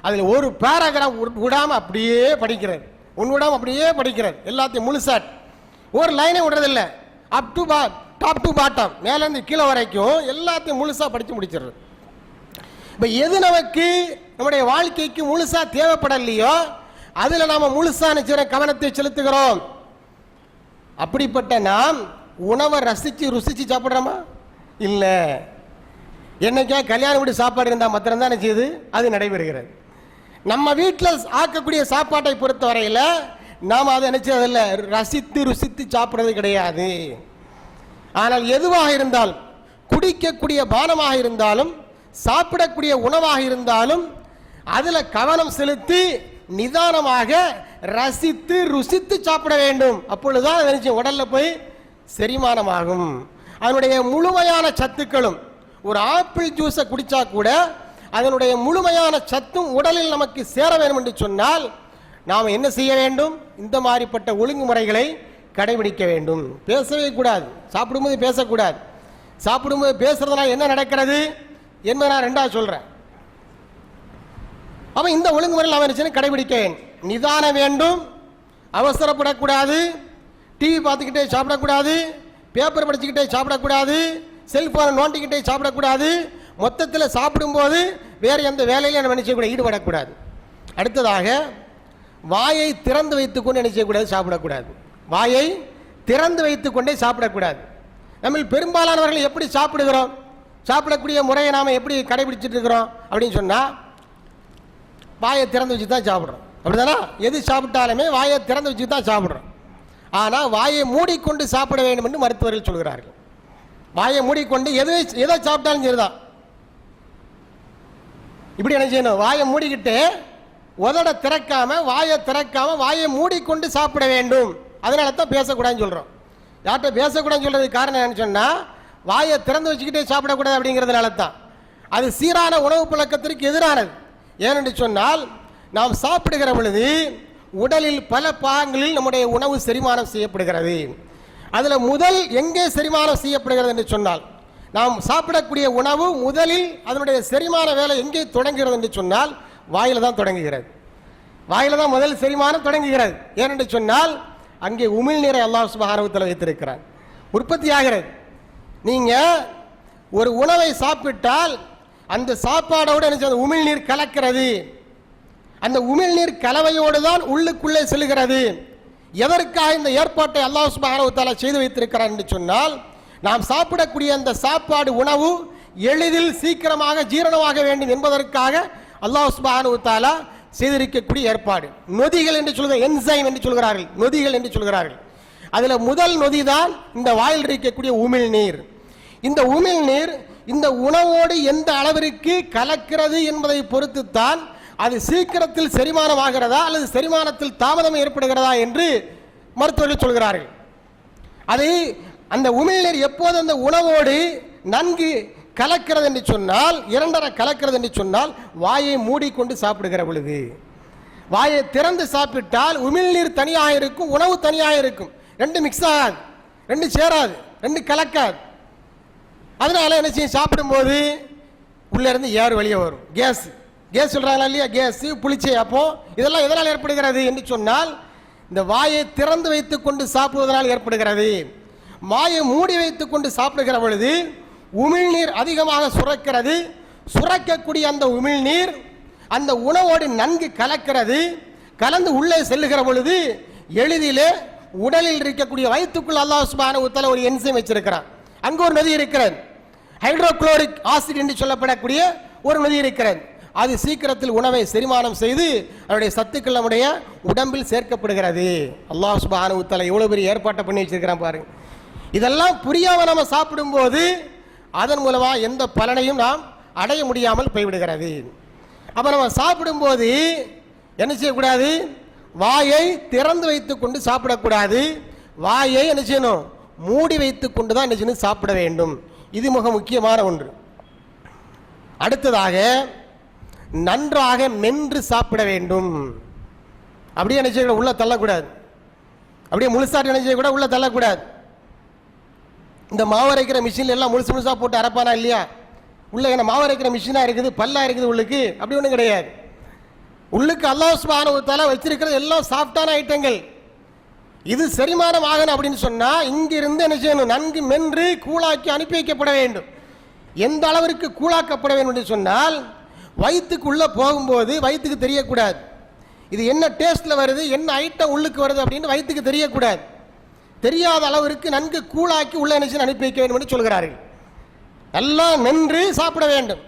அதில் ஒரு பேராகிராஃப் விடாமல் அப்படியே படிக்கிறது, ஒன்று விடாமல் அப்படியே படிக்கிறது, எல்லாத்தையும் முழுசாட், ஒரு லைனே விடுறதில்லை, up to top to bottom, மேலேருந்து கீழே வரைக்கும் எல்லாத்தையும் முழுசாக படித்து முடிச்சிடுறது. இப்போ எது நமக்கு நம்முடைய வாழ்க்கைக்கு முழுசாக தேவைப்படலையோ அதில் நாம் முழுசான கவனத்தை செலுத்துகிறோம். அப்படிப்பட்ட நாம் உணவை ருசிச்சு சாப்பிட்றோமா? இல்லை. என்னைக்கா கல்யாணம் வீடு சாப்பாடு இருந்தால் மாத்திரம் தான் செய்யுது, அது நடைபெறுகிறது. நம்ம வீட்டில் ஆக்கக்கூடிய சாப்பாட்டை பொறுத்த வரையில் நாம் அதை நினைச்சதில்லை, ருசித்து சாப்பிட்றது கிடையாது. ஆனால் எதுவாக இருந்தாலும், குடிக்கக்கூடிய பானமாக இருந்தாலும், சாப்பிடக்கூடிய உணவாக இருந்தாலும் அதில் கவனம் செலுத்தி நிதானமாக ரசித்து ருசித்து சாப்பிட வேண்டும். அப்பொழுதுதான் நினைச்சு உடல்ல போய் செரிமானமாகும். அதனுடைய முழுமையான சத்துக்களும், ஒரு ஆப்பிள் ஜூஸை குடிச்சா கூட அதனுடைய முழுமையான சத்தும் உடலில் நமக்கு சேர வேண்டும் என்று சொன்னால் நாம் என்ன செய்ய வேண்டும்? இந்த மாதிரிப்பட்ட ஒழுங்குமுறைகளை கடைபிடிக்க வேண்டும். பேசவே கூடாது, சாப்பிடும்போது பேசக்கூடாது. சாப்பிடும்போது பேசுறதுனால என்ன நடக்கிறது என்பதை நான் ரெண்டாவது சொல்றேன். அப்ப இந்த ஒழுங்குமுறையில் அவன் கடைபிடிக்க நிதானம் வேண்டும், அவசரப்படக்கூடாது, டிவி பார்த்துக்கிட்டே சாப்பிடக்கூடாது, பேப்பர் படிச்சுக்கிட்டே சாப்பிடக்கூடாது, செல்போனை நோண்டிக்கிட்டே சாப்பிடக்கூடாது, மொத்தத்தில் சாப்பிடும்போது வேறு எந்த வேலையிலும் நம்ம நினைச்சக்கூட ஈடுபடக்கூடாது. அடுத்ததாக வாயை திறந்து வைத்துக்கொண்டு நினைச்சக்கூடாது, சாப்பிடக்கூடாது. வாயை திறந்து வைத்துக்கொண்டே சாப்பிடக்கூடாது. நம்ம பெரும்பாலானவர்கள் எப்படி சாப்பிடுகிறோம், சாப்பிடக்கூடிய முறையை நாம் எப்படி கடைபிடிச்சிட்டு இருக்கிறோம் அப்படின்னு சொன்னால் வாயை திறந்து வச்சு தான் சாப்பிட்றோம். அப்படிதானா? எது சாப்பிட்டாலுமே வாயை திறந்து வச்சு தான் சாப்பிட்றோம். ஆனால் வாயை மூடிக்கொண்டு சாப்பிட வேண்டும் என்று மருத்துவர்கள் சொல்கிறார்கள். வாயை மூடிக்கொண்டு எதை சாப்பிட்டாலும் சரிதான். இப்படி என்ன செய்யணும்? வாயை மூடிக்கிட்டு உதட திறக்காம, வாயை திறக்காம, வாயை மூடிக்கொண்டு சாப்பிட வேண்டும். அதனால தான் பேசக்கூடாதுன்னு சொல்கிறோம். யார்கிட்ட பேசக்கூடாதுன்னு சொல்றதுக்கு காரணம் என்னன்னு சொன்னால், வாயை திறந்து வச்சுக்கிட்டே சாப்பிடக்கூடாது அப்படிங்கிறதுனால தான். அது சீரான உணவு பழக்கத்திற்கு எதிரானது. ஏனென்று சொன்னால், நாம் சாப்பிடுகிற பொழுது உடலில் பல பாகங்களில் நம்முடைய உணவு செரிமானம் செய்யப்படுகிறது. அதில் முதல் எங்கே செரிமானம் செய்யப்படுகிறது என்று சொன்னால், நாம் சாப்பிடக்கூடிய உணவு முதலில் அதனுடைய செரிமான வேலை எங்கே தொடங்குகிறது என்று சொன்னால் வாயில தான் தொடங்குகிறது. வாயில தான் முதல் செரிமானம் தொடங்குகிறது. ஏனென்று சொன்னால் அங்கே உமிழ்நீரை அல்லாஹ் சுப்ஹானஹு வ தஆலா வைத்திருக்கிறார், உற்பத்தி ஆகிறது. நீங்க ஒரு உணவை சாப்பிட்டால் அந்த சாப்பாடோடு என்ன உமிழ்நீர் கலக்கிறது. அந்த உமிழ்நீர் கலவையோடு தான் உள்ளுக்குள்ளே செல்கிறது. எதற்காக இந்த ஏற்பாட்டை அல்லாஹ் சுப்ஹானஹு வ தஆலா செய்து வைத்திருக்கிறார் என்று சொன்னால், நாம் சாப்பிடக்கூடிய அந்த சாப்பாடு உணவு எளிதில் சீக்கிரமாக ஜீரணமாக வேண்டும் என்பதற்காக அல்லாஹ் சுப்ஹானஹு வ தஆலா செய்திருக்கக்கூடிய ஏற்பாடு. நொதிகள் என்று சொல்கிற என்சைம் என்று சொல்கிறார்கள், நொதிகள் என்று சொல்கிறார்கள். அதுல முதல் நொதி தான் இந்த வாயில் இருக்கக்கூடிய உமிழ்நீர். இந்த உமிழ்நீர் இந்த உணவோடு எந்த அளவிற்கு கலக்கிறது என்பதை பொறுத்து தான் அது சீக்கிரத்தில் செரிமானமாகிறதா அல்லது செரிமானத்தில் தாமதம் ஏற்படுகிறதா என்று மருத்துவர்கள் சொல்கிறார்கள். அதை அந்த உமிழ்நீர் எப்போது அந்த உணவோடு நன்கு கலக்கிறது என்று சொன்னால், இரண்டரை கலக்கிறது என்று சொன்னால், வாயை மூடிக்கொண்டு சாப்பிடுகிற பொழுது. வாயை திறந்து சாப்பிட்டால் உமிழ்நீர் தனியாக இருக்கும், உணவு தனியாக இருக்கும். ரெண்டு மிக்ஸ் ஆகாது, ரெண்டு சேராது, ரெண்டு கலக்காது. அதனால என்ன செய்யும்? சாப்பிடும்போது உள்ள இருந்து ஏர் வெளியே வரும். கேஸ் கேஸ் சொல்றாங்களா இல்லையா? கேஸ், புளிச்சை, அப்போ இதெல்லாம் எதனால் ஏற்படுகிறது என்று சொன்னால், இந்த வாயை திறந்து வைத்துக் கொண்டு சாப்பிடுவதனால் ஏற்படுகிறது. வாயை மூடி வைத்துக் கொண்டு சாப்பிடுகிற பொழுது உமிழ்நீர் அதிகமாக சுரக்கிறது. சுரக்கக்கூடிய அந்த உமிழ்நீர் அந்த உணவோடு நன்கு கலக்கிறது. கலந்து உள்ளே செல்லுகிற பொழுது எளிதிலே உடலில் இருக்கக்கூடிய வயிற்றுக்குள் அல்லாஹ் சுப்ஹானஹு வ தஆலா ஒரு என்சைம் வச்சிருக்கிறான். அங்கு ஒரு நொதி இருக்கிறது, ஹைட்ரோகுளோரிக் ஆசிட் என்று சொல்லப்படக்கூடிய ஒரு நொதி இருக்கிறது. அது சீக்கிரத்தில் உணவை செரிமானம் செய்து அதனுடைய சத்துக்கள் நம்முடைய உடம்பில் சேர்க்கப்படுகிறது. அல்லாஹ் சுப்ஹானஹு வ தஆலா எவ்வளவு பெரிய ஏற்பாட்டை பண்ணி வச்சிருக்கிறான் பாருங்க. இதெல்லாம் புரியாம நம்ம சாப்பிடும்போது அதன் மூலமா எந்த பலனையும் நாம் அடைய முடியாமல் போய்விடுகிறது. அப்ப நம்ம சாப்பிடும்போது என்ன செய்யக்கூடாது? வாயை திறந்து வைத்துக் கொண்டு சாப்பிடக்கூடாது. வாயை என்ன செய்யணும்? மூடி வைத்துக் கொண்டு தான் என்ன செய்யணும்? சாப்பிட வேண்டும். இது மிக முக்கியமான ஒன்று. அடுத்ததாக நன்றாக மென்று சாப்பிட வேண்டும். அப்படியே நினைச்ச உள்ள தள்ளக்கூடாது, அப்படியே முழுசாட்டு நினைச்ச கூட உள்ள தள்ளக்கூடாது. இந்த மாவு அரைக்கிற மிஷின்ல எல்லாம் முழுசு முழுசா போட்டு அரைப்பானா இல்லையா? உள்ள என்ன மாவு அரைக்கிற மிஷினா இருக்குது, பல்லா இருக்குது உள்ளுக்கு? அப்படி ஒன்றும் கிடையாது. உள்ளுக்கு அல்லாஹ் சுப்ஹானஹு வ தஆலா வச்சிருக்கிறது எல்லாம் சாஃப்டான ஐட்டங்கள். இது செரிமானம் ஆகணும் அப்படின்னு சொன்னா இங்கிருந்து என்ன செய்யணும்? நன்கு மென்று கூழாக்கி அனுப்பி வைக்கப்பட வேண்டும். எந்த அளவிற்கு கூழாக்கப்பட வேண்டும் என்று சொன்னால் வயிற்றுக்கு உள்ள போகும்போது வயிற்றுக்கு தெரியக்கூடாது இது என்ன டேஸ்ட்ல வருது, என்ன ஐட்டம் உள்ளுக்கு வருது அப்படின்னு வயிற்றுக்கு தெரியக்கூடாது. தெரியாத அளவிற்கு நன்கு கூழாக்கி உள்ள என்ன செய்ய அனுப்பி வைக்க வேண்டும் என்று சொல்கிறார்கள். எல்லாம் மென்று சாப்பிட வேண்டும்.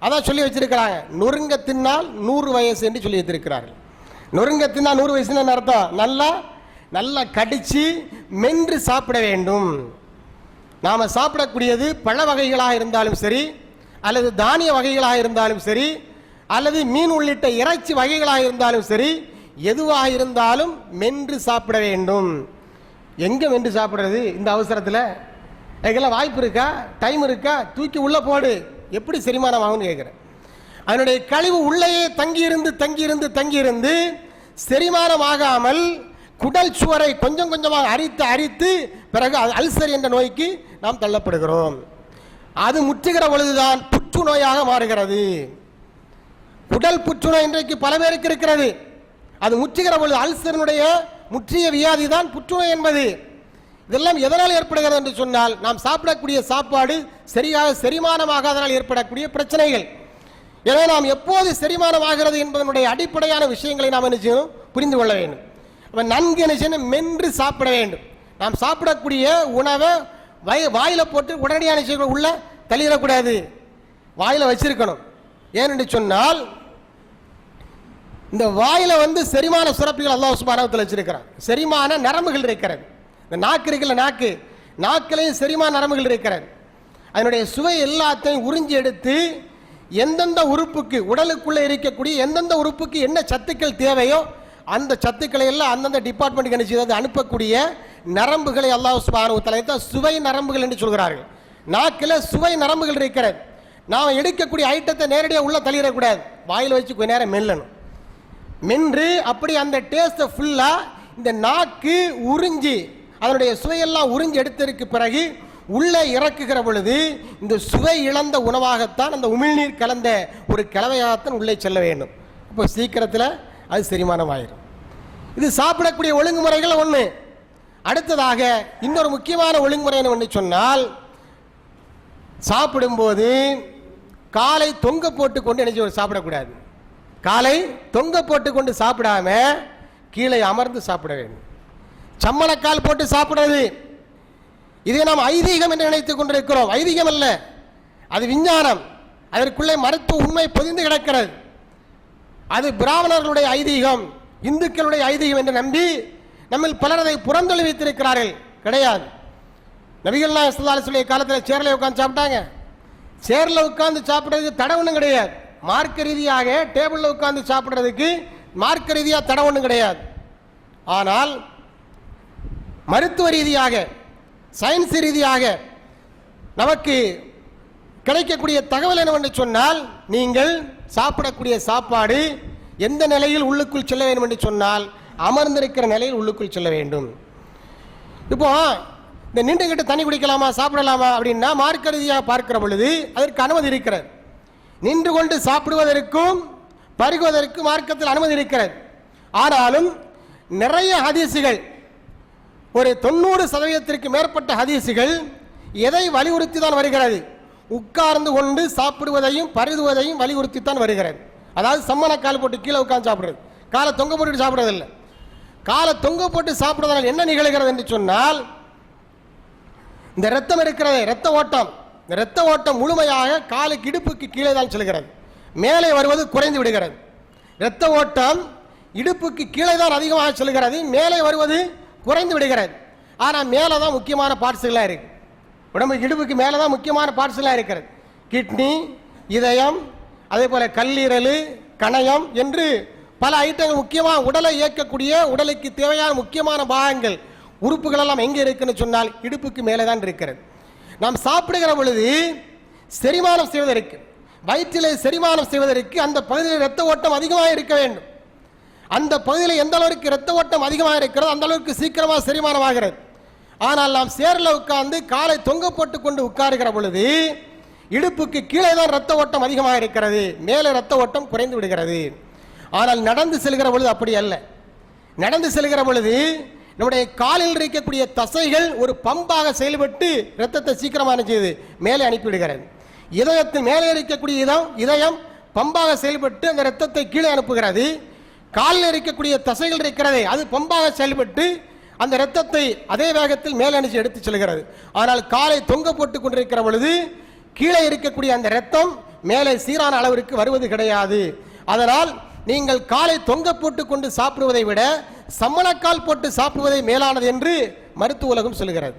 அதான் சொல்லி வச்சிருக்கிறாங்க, நொறுங்க தின்னால் 100 வயசு என்று சொல்லி வைத்திருக்கிறார்கள். நொறுங்க தின்னா 100 வயசுன்னு அர்த்தம், நல்லா நல்லா கடிச்சு மென்று சாப்பிட வேண்டும். நாம சாப்பிடக்கூடியது பழ வகைகளாக இருந்தாலும் சரி, அல்லது தானிய வகைகளாக இருந்தாலும் சரி, அல்லது மீன் உள்ளிட்ட இறைச்சி வகைகளாக இருந்தாலும் சரி, எதுவாக இருந்தாலும் மென்று சாப்பிட வேண்டும். எங்க மென்று சாப்பிடுறது இந்த அவசரத்தில்? அதுக்கெல்லாம் வாய்ப்பு இருக்கா, டைம் இருக்கா? தூக்கி உள்ள போடு, எப்படி செரிமானம் ஆகும்னு கேட்குறேன். அதனுடைய கழிவு உள்ளேயே தங்கியிருந்து தங்கியிருந்து தங்கியிருந்து செரிமானம் ஆகாமல் குடல் சுவரை கொஞ்சம் கொஞ்சமாக அரித்து அரித்து பிறகு அல்சர் என்ற நோய்க்கு நாம் தள்ளப்படுகிறோம். அது முற்றுகிற பொழுதுதான் புற்றுநோயாக மாறுகிறது. உடல் புற்றுநோய் இன்றைக்கு பல பேருக்கு இருக்கிறது. அது முற்றுகிற பொழுது அல்சரினுடைய முற்றிய வியாதி தான் புற்றுநோய் என்பது. இதெல்லாம் எதனால் ஏற்படுகிறது என்று சொன்னால் நாம் சாப்பிடக்கூடிய சாப்பாடு சரியாக செரிமானமாகாதனால் ஏற்படக்கூடிய பிரச்சனைகள். எனவே நாம் எப்போது செரிமானமாகிறது என்பதனுடைய அடிப்படையான விஷயங்களை நாம் என்ன செய்யணும்? புரிந்து கொள்ள வேண்டும். நன்கு என்ன செய்யணும்? மென்று சாப்பிட வேண்டும். நாம் சாப்பிடக்கூடிய உணவை வாயில போட்டு உடனடியான செய்யணும், உள்ள தள்ளிடக்கூடாது, வாயில வச்சிருக்கணும். ஏனென்று சொன்னால் இந்த வாயில செரிமான சுரப்பிகள் அல்லாஹ் சுப்ஹானஹு வ தஆலா வச்சிருக்கிறான். செரிமான நரம்புகள் இருக்கிறது. இந்த நாக்கு இருக்குல்ல, நாக்கிலையும் செரிமான நரம்புகள் இருக்கிறது. அதனுடைய சுவை எல்லாத்தையும் உறிஞ்சி எடுத்து எந்தெந்த உறுப்புக்கு, உடலுக்குள்ளே இருக்கக்கூடிய எந்தெந்த உறுப்புக்கு என்ன சத்துக்கள் தேவையோ அந்த சத்துக்களை எல்லாம் அந்தந்த டிபார்ட்மெண்ட்டுக்கு என்ன செய்வது அனுப்பக்கூடிய நரம்புகளை அல்லாஹ் சுப்ஹானஹு வ தஆலா சுவை நரம்புகள் என்று சொல்கிறார்கள். நாக்கில் சுவை நரம்புகள் இருக்கிறது. நாம் எடுக்கக்கூடிய ஐட்டத்தை நேரடியாக உள்ள தள்ளிடக்கூடாது, வாயில் வச்சு கொஞ்ச நேரம் மெல்லணும். மென்று அப்படி அந்த டேஸ்ட்டை ஃபுல்லாக இந்த நாக்கு உறிஞ்சி அதனுடைய சுவையெல்லாம் உறிஞ்சி எடுத்ததற்கு பிறகு உள்ளே இறக்குகிற பொழுது இந்த சுவை இழந்த உணவாகத்தான் அந்த உமிழ்நீர் கலந்த ஒரு கலவையாகத்தான் உள்ளே செல்ல வேண்டும். இப்போ சீக்கிரத்தில் அது செரிமானம் ஆயிரும். இது சாப்பிடக்கூடிய ஒழுங்குமுறைகள் ஒன்று. அடுத்ததாக இன்னொரு முக்கியமான ஒழுங்குமுறை என்ன சொன்னால், சாப்பிடும்போது காலை தொங்க போட்டு கொண்டு என்ன சாப்பிடக்கூடாது. காலை தொங்க போட்டு கொண்டு சாப்பிடாம கீழே அமர்ந்து சாப்பிட வேண்டும். சம்மணக்கால் போட்டு சாப்பிடுறது இதை நாம் ஐதீகம் என்று நினைத்துக் கொண்டிருக்கிறோம். ஐதீகம் அல்ல, அது விஞ்ஞானம். அதற்குள்ளே மருத்துவ உண்மை பொதிந்து கிடக்கிறது. அது பிராமணர்களுடைய ஐதீகம், இந்துக்களுடைய ஐதீகம் என்று நம்பி நம்ம பலர் அதை புறந்தொழி வைத்திருக்கிறார்கள். கிடையாது. நபிகள் நாயகம் ஸல்லல்லாஹு அலைஹி வஸல்லம் காலத்தில் சேர்ல உட்கார்ந்து சாப்பிட்டாங்க. சேர்ல உட்கார்ந்து சாப்பிடுறதுக்கு தடை ஒன்றும் கிடையாது. மார்க்க ரீதியாக டேபிளில் உட்கார்ந்து சாப்பிடுறதுக்கு மார்க்க ரீதியாக தடை ஒன்றும் கிடையாது. ஆனால் மருத்துவ ரீதியாக, சயின்ஸ் ரீதியாக நமக்கு கிடைக்கக்கூடிய தகவல் என்னவென்று சொன்னால், நீங்கள் சாப்பிடக்கூடிய சாப்பாடு எந்த நிலையில் உள்ளுக்குள் செல்ல வேண்டும் என்று சொன்னால் அமர்ந்திருக்கிற நிலையில் உள்ளுக்குள் செல்ல வேண்டும். இப்போ இந்த நின்றுகிட்டு தண்ணி குடிக்கலாமா, சாப்பிடலாமா அப்படின்னா மார்க்க ரீதியாக பார்க்கிற பொழுது அதற்கு அனுமதி இருக்கிறது. நின்று கொண்டு சாப்பிடுவதற்கும் பருகுவதற்கும் மார்க்கத்தில் அனுமதி இருக்கிறது. ஆனாலும் நிறைய ஹதீசுகள், ஒரு 90% மேற்பட்ட ஹதீசுகள் எதை வலியுறுத்தி தான் வருகிறது? உட்கார்ந்து கொண்டு சாப்பிடுவதையும் பருகுவதையும் வலியுறுத்தி தான் வருகிறது. அதாவது சம்மண கால் போட்டு கீழே உட்கார்ந்து சாப்பிடுறது, காலை தொங்க போட்டு சாப்பிடுறதில்லை. காலை தொங்க போட்டு சாப்பிடுவதால் என்ன நிகழ்கிறது என்று சொன்னால், இந்த ரத்தம் இருக்கிறது, ரத்த ஓட்டம், இந்த ரத்த ஓட்டம் முழுமையாக காலுக்கு இடுப்புக்கு கீழே தான் செல்கிறது. மேலே வருவது குறைந்து விடுகிறது. இரத்த ஓட்டம் இடுப்புக்கு கீழே தான் அதிகமாக செல்கிறது, மேலே வருவது குறைந்து விடுகிறது. ஆனால் மேலே தான் முக்கியமான பார்ட்ஸ்களாக இருக்கு. உடம்பு இடுப்புக்கு மேலே தான் முக்கியமான பார்ட்ஸ்களாக இருக்கிறது. கிட்னி, இதயம், அதே போல கல்லீரல், கணையம் என்று பல ஐட்டங்கள் முக்கியமாக உடலை இயக்கக்கூடிய, உடலுக்கு தேவையான முக்கியமான பாகங்கள், உறுப்புகள் எல்லாம் எங்கே இருக்குன்னு சொன்னால் இடுப்புக்கு மேலே தான் இருக்கிறது. நாம் சாப்பிடுகிற பொழுது செரிமானம் செய்வதற்கு, வயிற்றிலே செரிமானம் செய்வதற்கு அந்த பகுதியில் இரத்த ஓட்டம் அதிகமாக இருக்க வேண்டும். அந்த பகுதியில் எந்த அளவுக்கு இரத்த ஓட்டம் அதிகமாக இருக்கிறதோ அந்த அளவுக்கு சீக்கிரமாக செரிமானமாகிறது. ஆனால் நாம் சேரில் உட்கார்ந்து காலை தொங்க போட்டு கொண்டு உட்காருகிற பொழுது இடுப்புக்கு கீழே தான் இரத்த ஓட்டம் அதிகமாக இருக்கிறது, மேலே இரத்த ஓட்டம் குறைந்து விடுகிறது. ஆனால் நடந்து செல்கிற பொழுது அப்படி அல்ல. நடந்து செல்கிற பொழுது நம்முடைய காலில் இருக்கக்கூடிய தசைகள் ஒரு பம்பாக செயல்பட்டு இரத்தத்தை சீக்கிரமாக செய்து மேலே அனுப்பிவிடுகிறது. இதயத்தில் மேலே இருக்கக்கூடிய இதயம் பம்பாக செயல்பட்டு அந்த இரத்தத்தை கீழே அனுப்புகிறது. காலில் இருக்கக்கூடிய தசைகள் இருக்கிறதே அது பம்பாக செயல்பட்டு அந்த இரத்தத்தை அதே வேகத்தில் மேலே அனுப்பி எடுத்து செல்கிறது. ஆனால் காலை தொங்க போட்டு கொண்டிருக்கிற பொழுது கீழே இருக்கக்கூடிய அந்த இரத்தம் மேலே சீரான அளவிற்கு வருவது கிடையாது. அதனால் நீங்கள் காலை தொங்க போட்டு கொண்டு சாப்பிடுவதை விட சம்மணக்கால் போட்டு சாப்பிடுவதை மேலானது என்று மருத்துவ உலகம் சொல்கிறது.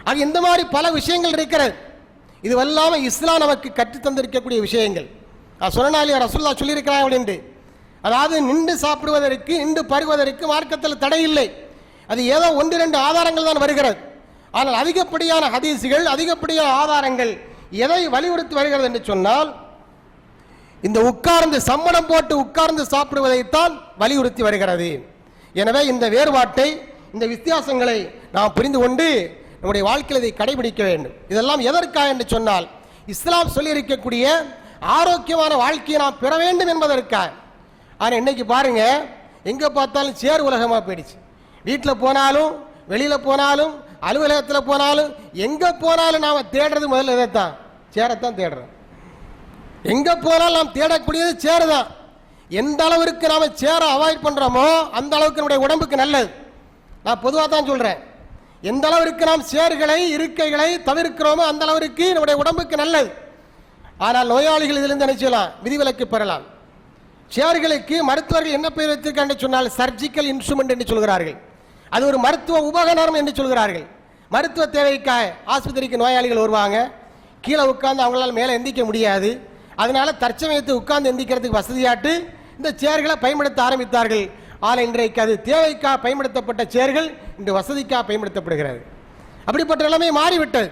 ஆக இந்த மாதிரி பல விஷயங்கள் இருக்கிறது. இதுவெல்லாமல் இஸ்லாம் நமக்கு கற்றுத் தந்திருக்கக்கூடிய விஷயங்கள். சொன்னாலே ரசூலுல்லாஹ் சொல்லியிருக்கிறார்கள் என்று, அதாவது நின்று சாப்பிடுவதற்கு நின்று பருகுவதற்கு மார்க்கத்தில் தடை இல்லை. அது ஏதோ 1-2 ஆதாரங்கள் தான் வருகிறது. ஆனால் அதிகப்படியான ஹதீசுகள் அதிகப்படியான ஆதாரங்கள் எதை வலியுறுத்தி வருகிறது என்று சொன்னால் இந்த உட்கார்ந்து சம்மணம் போட்டு உட்கார்ந்து சாப்பிடுவதைத்தான் வலியுறுத்தி வருகிறது. எனவே இந்த வேறுபாட்டை இந்த வித்தியாசங்களை நாம் புரிந்து கொண்டு நம்முடைய வாழ்க்கையில் இதை கடைபிடிக்க வேண்டும். இதெல்லாம் எதற்காக என்று சொன்னால் இஸ்லாம் சொல்லியிருக்கக்கூடிய ஆரோக்கியமான வாழ்க்கையை நாம் பெற வேண்டும் என்பதற்காக. ஆனால் இன்னைக்கு பாருங்க, எங்கே பார்த்தாலும் சேர் உலகமாக போயிடுச்சு. வீட்டில் போனாலும் வெளியில் போனாலும் அலுவலகத்தில் போனாலும் எங்கே போனாலும் நாம் தேடுறது முதல்ல இதைத்தான், சேரைத்தான் தேடுறோம். எங்கே போனாலும் நாம் தேடக்கூடியது சேரு தான். எந்த அளவிற்கு நாம் சேரை அவாய்ட் பண்ணுறோமோ அந்த அளவுக்கு நம்முடைய உடம்புக்கு நல்லது. நான் பொதுவாக தான் சொல்கிறேன். எந்த அளவிற்கு நாம் சேர்களை இருக்கைகளை தவிர்க்கிறோமோ அந்த அளவிற்கு நம்முடைய உடம்புக்கு நல்லது. ஆனால் நோயாளிகள் இதிலிருந்து நினைச்சலாம் விதிவிலக்கு பெறலாம். சேர்களுக்கு மருத்துவர்கள் என்ன பெயர் வைத்திருக்காங்க சொன்னால் சர்ஜிக்கல் இன்ஸ்ட்ருமெண்ட் என்று சொல்கிறார்கள். அது ஒரு மருத்துவ உபகரணம் என்று சொல்கிறார்கள். மருத்துவ தேவைக்காக ஆஸ்பத்திரிக்கு நோயாளிகள் வருவாங்க, கீழே உட்கார்ந்து அவங்களால் மேலே எந்திக்க முடியாது. அதனால தற்சமயத்தை உட்கார்ந்து எந்திக்கிறதுக்கு வசதியாட்டு இந்த சேர்களை பயன்படுத்த ஆரம்பித்தார்கள். ஆனால் இன்றைக்கு அது தேவைக்காக பயன்படுத்தப்பட்ட சேர்கள் இன்று வசதிக்காக பயன்படுத்தப்படுகிறது. அப்படிப்பட்ட நிலைமை மாறிவிட்டது.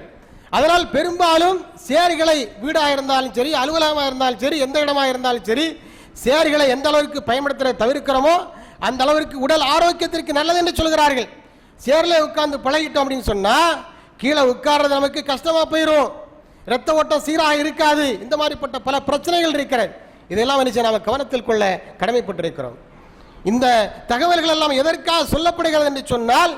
அதனால் பெரும்பாலும் சேர்களை வீடாக இருந்தாலும் சரி, அலுவலகமாக இருந்தாலும் சரி, எந்த இடமாக இருந்தாலும் சரி, சேர்களை எந்த அளவுக்கு பயன்படுத்துறதை தவிர்க்கிறோமோ அந்த அளவிற்கு உடல் ஆரோக்கியத்திற்கு நல்லது என்று சொல்கிறார்கள். சேர்ல உட்கார்ந்து பழகிட்டோம் அப்படின்னு சொன்னா கீழே உட்கார்றது நமக்கு கஷ்டமா போயிடும், இரத்த ஓட்டம் சீராக இருக்காது. இந்த மாதிரிப்பட்ட பல பிரச்சனைகள் இருக்கிறது. இதெல்லாம் நாம் கவனத்தில் கொள்ள கடமைப்பட்டிருக்கிறோம். இந்த தகவல்கள் எல்லாம் எதற்காக சொல்லப்படுகிறது என்று சொன்னால்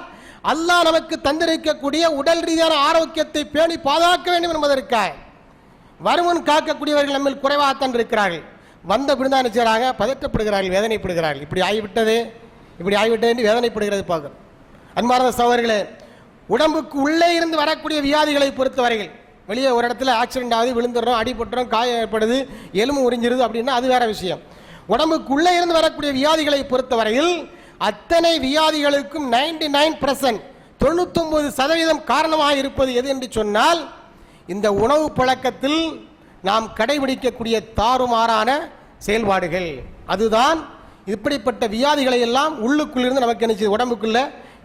அல்லாஹ் நமக்கு தந்திருக்கக்கூடிய உடல் ரீதியான ஆரோக்கியத்தை பேணி பாதுகாக்க வேண்டும் என்பதற்காக. வருமுன் காக்கக்கூடியவர்கள் நம்ம குறைவாகத்தான் இருக்கிறார்கள். வந்த பிடிதான் நினைச்சாங்க, பதற்றப்படுகிறார்கள், வேதனைப்படுகிறார்கள். இப்படி ஆகிவிட்டது என்று வேதனைப்படுகிறது பார்க்கிறோம். அன்பார்ந்த சகோதரர்களே, உடம்புக்கு உள்ளே இருந்து வரக்கூடிய வியாதிகளை பொறுத்தவரைகள் வெளியே ஒரு இடத்துல ஆக்சிடென்ட் ஆகுது, விழுந்துடுறோம், அடிபட்டுறோம், காயம் ஏற்படுது, எலும்பு உறிஞ்சிருது அப்படின்னா அது வேற விஷயம். உடம்புக்குள்ளே இருந்து வரக்கூடிய வியாதிகளை பொறுத்தவரையில் அத்தனை வியாதிகளுக்கும் 99% 99% காரணமாக இருப்பது எது என்று சொன்னால் இந்த உணவு பழக்கத்தில் நாம் கடைபிடிக்கக்கூடிய தாறுமாறான செயல்பாடுகள். அதுதான் இப்படிப்பட்ட வியாதிகளை எல்லாம் உள்ளுக்குள்ளிருந்து நமக்கு என்ன உடம்புக்குள்ள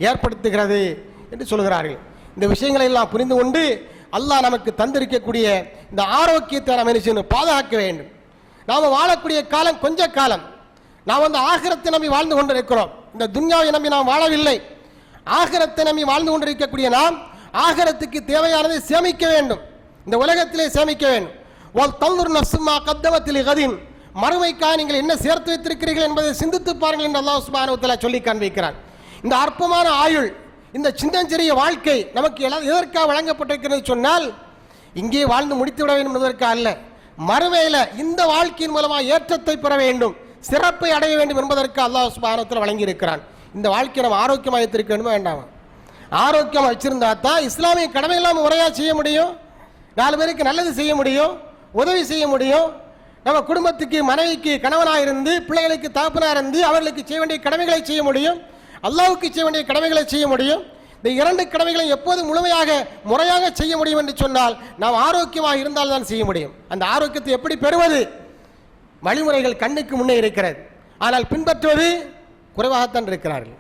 ஏற்படுத்துகிறது என்று சொல்கிறார்கள். இந்த விஷயங்களை எல்லாம் புரிந்து கொண்டு அல்லாஹ் நமக்கு தந்திருக்கக்கூடிய இந்த ஆரோக்கியத்தை நாம் என்ன செய்யணும், பாதுகாக்க வேண்டும். நாம் வாழக்கூடிய காலம் கொஞ்ச காலம். நாம் ஆகிரத்தை நம்பி வாழ்ந்து கொண்டு இருக்கிறோம். இந்த துன்யாவை நம்பி நாம் வாழவில்லை. ஆகிரத்தை நம்பி வாழ்ந்து கொண்டிருக்கக்கூடிய நாம் ஆகிரத்துக்கு தேவையானதை சேமிக்க வேண்டும், இந்த உலகத்திலே சேமிக்க வேண்டும். மறுமைக்காக நீங்கள் என்ன சேர்த்து வைத்திருக்கிறீர்கள் என்பதை சிந்தித்து பாருங்கள் என்று அல்லாஹ் சுப்ஹானஹு வ தஆலா சொல்லி காண்பிக்கிறார். இந்த அற்பமான ஆயுள், இந்த சின்னஞ்சிறிய வாழ்க்கை நமக்கு எதற்காக வழங்கப்பட்டிருக்கிறது சொன்னால் இங்கே வாழ்ந்து முடித்து விட வேண்டும் என்பதற்காக அல்ல, மறுமையில இந்த வாழ்க்கையின் மூலமாக ஏற்றத்தை பெற வேண்டும், சிறப்பை அடைய வேண்டும் என்பதற்கு அல்லாஹ் சுப்ஹானஹு வ தஆலா வழங்கி இருக்கிறான். இந்த வாழ்க்கையை நம்ம ஆரோக்கியமாக வைத்திருக்க வேண்டுமா வேண்டாமா? ஆரோக்கியமாக வச்சிருந்தா தான் இஸ்லாமிய கடமை இல்லாமல் முறையாக செய்ய முடியும், 4 பேருக்கு நல்லது செய்ய முடியும், உதவி செய்ய முடியும். நம்ம குடும்பத்துக்கு மனைவிக்கு கணவனாக இருந்து பிள்ளைகளுக்கு தகப்பனாக இருந்து அவர்களுக்கு செய்ய வேண்டிய கடமைகளை செய்ய முடியும், அல்லாஹ்வுக்கு செய்ய வேண்டிய கடமைகளை செய்ய முடியும். இந்த 2 கடமைகளை எப்போது முழுமையாக முறையாக செய்ய முடியும் என்று சொன்னால் நாம் ஆரோக்கியமாக இருந்தால் தான் செய்ய முடியும். அந்த ஆரோக்கியத்தை எப்படி பெறுவது? வழிமுறைகள் கண்ணுக்கு முன்னே இருக்கிறது, ஆனால் பின்பற்றுவது குறைவாகத்தான் இருக்கிறார்கள்.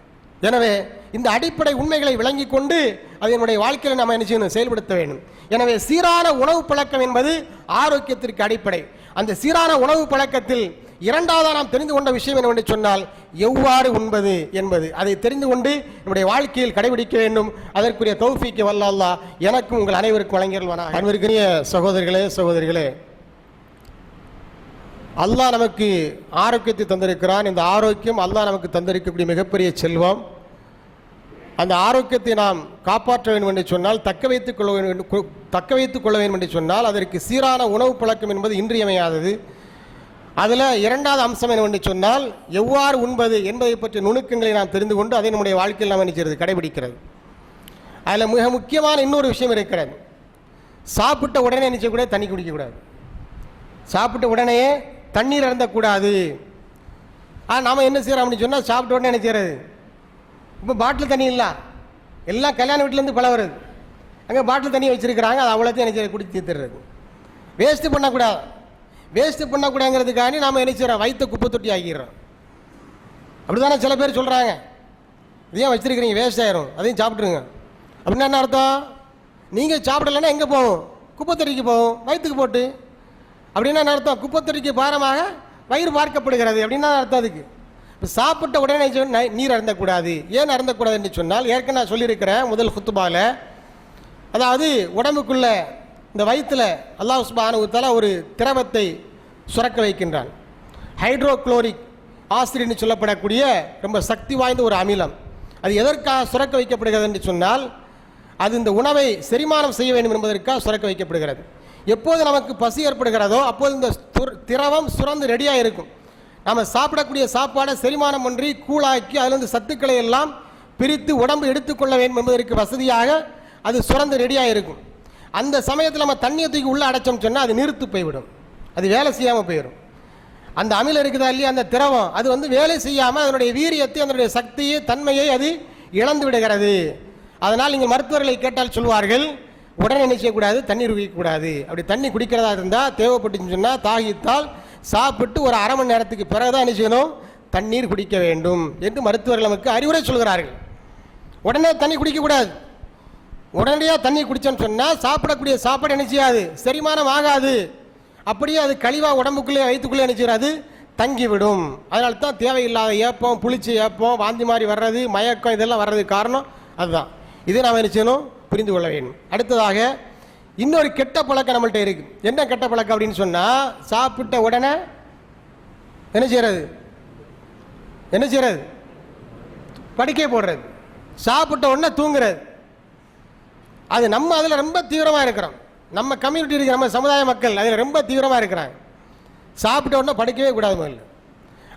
எனவே இந்த அடிப்படை உண்மைகளை விளங்கி கொண்டு அதனுடைய வாழ்க்கையில் நாம் என்ன செய்யணும், செயல்படுத்த வேண்டும். எனவே சீரான உணவு பழக்கம் என்பது ஆரோக்கியத்திற்கு அடிப்படை. அந்த சீரான உணவு பழக்கத்தில் இரண்டாவதாக நாம் தெரிந்து கொண்ட விஷயம் என்னவென்று சொன்னால் எவ்வாறு உண்பது என்பது. அதை தெரிந்து கொண்டு நம்முடைய வாழ்க்கையில் கடைபிடிக்க வேண்டும். அதற்குரிய தௌஃபீக்கை வல்ல அல்லாஹ் எனக்கும் உங்கள் அனைவருக்கும் வழங்கியல்வானாக. அன்பிற்குரிய சகோதரிகளே சகோதரிகளே, அல்லாஹ் நமக்கு ஆரோக்கியத்தை தந்திருக்கிறான். இந்த ஆரோக்கியம் அல்லாஹ் நமக்கு தந்திருக்கக்கூடிய மிகப்பெரிய செல்வம். அந்த ஆரோக்கியத்தை நாம் காப்பாற்ற வேண்டும் என்று சொன்னால், தக்க வைத்துக் கொள்ள வேண்டும் என்று சொன்னால் அதற்கு சீரான உணவு பழக்கம் என்பது இன்றியமையாதது. அதில் இரண்டாவது அம்சம் என்னவென்று சொன்னால் எவ்வாறு உண்பது என்பதை பற்றிய நுணுக்கங்களை நாம் தெரிந்து கொண்டு அதை நம்முடைய வாழ்க்கையில் நாம் நினைக்கிறது கடைபிடிக்கிறது. அதில் மிக முக்கியமான இன்னொரு விஷயம் இருக்கிறது. சாப்பிட்ட உடனே நினைச்சக்கூடாது, தண்ணி குடிக்கக்கூடாது. சாப்பிட்ட உடனே தண்ணீர் அருந்தக்கூடாது. நாம் என்ன செய்கிறோம் அப்படின்னு சொன்னால் சாப்பிட்ட உடனே என்ன செய்கிறது, இப்போ பாட்டில் தண்ணி இல்லை, எல்லாம் கல்யாண வீட்டிலேருந்து பல வருது, அங்கே பாட்டில் தண்ணி வச்சுருக்கிறாங்க, அது அவ்வளோத்தையும் என்ன செய்ய குடிச்சு தீர்த்துறது. வேஸ்ட்டு பண்ணக்கூடாது. வேஸ்ட்டு பண்ணக்கூடாதுங்கிறதுக்காண்டி நாம் என்ன செய்கிறோம், வயிற்று குப்பை தொட்டி ஆக்கிடுறோம். அப்படி தானே சில பேர் சொல்கிறாங்க, இதையும் வச்சுருக்கிறீங்க வேஸ்ட் ஆயிரும், அதையும் சாப்பிட்ருங்க. அப்படின்னா என்ன அர்த்தம், நீங்கள் சாப்பிடலைன்னா எங்கே போகும், குப்பை தொட்டிக்கு போகும், வயிற்றுக்கு போட்டு. அப்படின்னா என்ன அர்த்தம், குப்பை தொட்டிக்கு பாரமாக வயிறு பார்க்கப்படுகிறது அப்படின்னா அர்த்தம். அதுக்கு இப்போ சாப்பிட்ட உடனே நீர் அருந்தக்கூடாது. ஏன் அருந்தக்கூடாதுன்னு சொன்னால் ஏற்கனவே நான் சொல்லியிருக்கிறேன் முதல் குத்துபாவில், அதாவது உடம்புக்குள்ள இந்த வயிற்றில் அல்லாஹ் சுப்ஹானஹு வ தஆலா ஒரு திரவத்தை சுரக்க வைக்கின்றான். ஹைட்ரோக்ளோரிக் ஆசிட்னு சொல்லப்படக்கூடிய ரொம்ப சக்தி வாய்ந்த ஒரு அமிலம். அது எதற்காக சுரக்க வைக்கப்படுகிறது என்று சொன்னால் அது இந்த உணவை செரிமானம் செய்ய வேண்டும் என்பதற்காக சுரக்க வைக்கப்படுகிறது. எப்போது நமக்கு பசி ஏற்படுகிறதோ அப்போது இந்த திரவம் சுரந்து ரெடியாக இருக்கும். நம்ம சாப்பிடக்கூடிய சாப்பாடை செரிமானம் பண்ணி கூழாக்கி அதிலிருந்து சத்துக்களை எல்லாம் பிரித்து உடம்பு எடுத்துக்கொள்ள வேண்டும் என்பதற்கு வசதியாக அது சுரந்து ரெடியாக இருக்கும். அந்த சமயத்தில் நம்ம தண்ணியை தூக்கி உள்ளே அடைச்சோம் சொன்னால் அது நிறுத்து போய்விடும், அது வேலை செய்யாமல் போயிடும். அந்த அமிலம் இருக்குதா இல்லையா, அந்த திரவம் அது வேலை செய்யாமல் அதனுடைய வீரியத்தை அதனுடைய சக்தியை தன்மையை அது இழந்து விடுகிறது. அதனால் நீங்கள் மருத்துவர்களை கேட்டால் சொல்வார்கள் உடனே என்ன செய்யக்கூடாது, தண்ணீர் குடிக்கக்கூடாது. அப்படி தண்ணி குடிக்கிறதா இருந்தால் தேவைப்பட்டுச்சுன்னு சொன்னால் தாகித்தால் சாப்பிட்டு ஒரு அரை மணி நேரத்துக்கு பிறகுதான் என்ன செய்யணும், தண்ணீர் குடிக்க வேண்டும் என்று மருத்துவர்கள் நமக்கு அறிவுரை சொல்கிறார்கள். உடனே தண்ணி குடிக்கக்கூடாது. உடனடியாக தண்ணி குடிச்சோன்னு சொன்னால் சாப்பிடக்கூடிய சாப்பாடு என்ன செய்யாது, செரிமானம் ஆகாது. அப்படியே அது கழிவாக உடம்புக்குள்ளே வயிற்றுக்குள்ளே என்ன செய்யாது, தங்கிவிடும். அதனால தான் தேவையில்லாத ஏப்பம், புளிச்சு ஏப்பம், வாந்தி மாதிரி வர்றது, மயக்கம் இதெல்லாம் வர்றதுக்கு காரணம் அதுதான். இதை நாம் என்ன செய்யணும், புரிந்து கொள்ள வேண்டும். அடுத்ததாக இன்னொரு கெட்ட பழக்கம் நம்மள்கிட்ட இருக்குது. என்ன கெட்ட பழக்கம் அப்படின்னு சொன்னால் சாப்பிட்ட உடனே என்ன செய்யறது, படுக்கை போடுறது, சாப்பிட்ட உடனே தூங்குறது. அது நம்ம அதில் ரொம்ப தீவிரமாக இருக்கிறோம். நம்ம கம்யூனிட்டி இருக்கிற நம்ம சமுதாய மக்கள் அதில் ரொம்ப தீவிரமாக இருக்கிறாங்க. சாப்பிட்ட உடனே படுக்கவே கூடாது. முதல்ல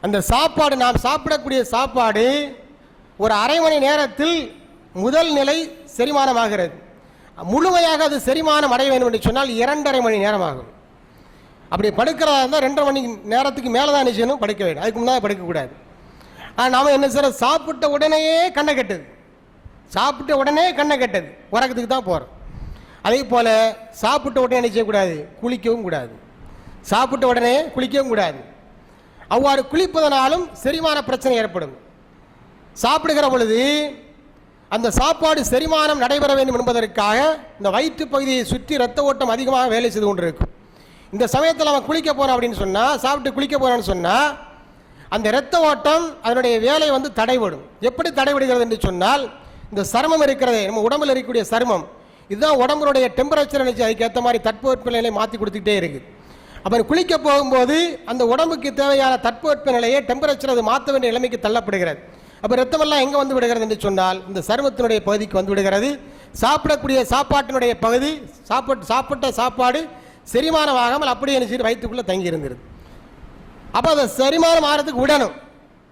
அந்த சாப்பாடு, நாம் சாப்பிடக்கூடிய சாப்பாடு ஒரு அரை மணி நேரத்தில் முதல் நிலை செரிமானமாகிறது. முழுமையாக அது செரிமானம் அடைய வேண்டும் என்று சொன்னால் 2.5 மணி நேரம் ஆகும். அப்படி படுக்கிறதா இருந்தால் 2.5 மணி நேரத்துக்கு மேலே தான் செய்யணும், படுக்க வேண்டும். அதுக்கு முன்னாடி படுக்கக்கூடாது. ஆனால் நாம் என்ன செய்யறோம், சாப்பிட்ட உடனேயே கண்ணை கட்டுது, சாப்பிட்ட உடனே கண்ணை கட்டுது, உறக்கத்துக்கு தான் போகிறோம். அதே போல் சாப்பிட்ட உடனே என்ன செய்யக்கூடாது, குளிக்கவும் கூடாது. சாப்பிட்ட உடனே குளிக்கவும் கூடாது. அவ்வாறு குளிப்பதனாலும் செரிமான பிரச்சனை ஏற்படும். சாப்பிடுகிற பொழுது அந்த சாப்பாடு செரிமானம் நடைபெற வேண்டும் என்பதற்காக இந்த வயிற்று பகுதியை சுற்றி இரத்த ஓட்டம் அதிகமாக வேலை செய்து கொண்டிருக்கும். இந்த சமயத்தில் அவன் குளிக்க போகிறான் அப்படின்னு சொன்னால், சாப்பிட்டு குளிக்க போகிறான்னு சொன்னால் அந்த இரத்த ஓட்டம் அதனுடைய வேலை தடைபடும். எப்படி தடைபடுகிறது என்று சொன்னால், இந்த சருமம் இருக்கிறதே, நம்ம உடம்பில் இருக்கக்கூடிய சருமம், இதுதான் உடம்புடைய டெம்பரேச்சர் நினைச்சு அதுக்கேற்ற மாதிரி தட்பவெட்ப நிலையை மாற்றி கொடுத்துக்கிட்டே இருக்குது. அப்போ குளிக்க போகும்போது அந்த உடம்புக்கு தேவையான தட்பவெட்ப நிலையை டெம்பரேச்சர் அது மாற்ற வேண்டிய நிலைமைக்கு தள்ளப்படுகிறது. அப்போ ரத்தமெல்லாம் எங்கே வந்து விடுகிறது என்று சொன்னால் இந்த சருமத்தினுடைய பகுதிக்கு வந்து விடுகிறது. சாப்பிடக்கூடிய சாப்பாட்டினுடைய பகுதி, சாப்பிட்ட சாப்பாடு செரிமானமாகாமல் அப்படியே என்ன செய்து வயிற்றுக்குள்ளே தங்கி இருந்துருது. அப்போ அதை செரிமானம் ஆகிறதுக்கு விடணும்.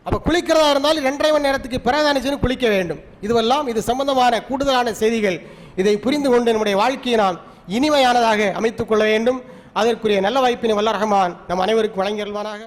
அப்போ குளிக்கிறதா இருந்தாலும் 2.5 மணி நேரத்துக்கு பிறகு குளிக்க வேண்டும். இதுவெல்லாம் இது சம்பந்தமான கூடுதலான செய்திகள். இதை புரிந்து கொண்டு நம்முடைய வாழ்க்கையை நாம் இனிமையானதாக அமைத்துக் கொள்ள வேண்டும். அதற்குரிய நல்ல வாய்ப்பினை வல்ல ரஹ்மான் நம் அனைவருக்கும் வழங்கியல்வானாக.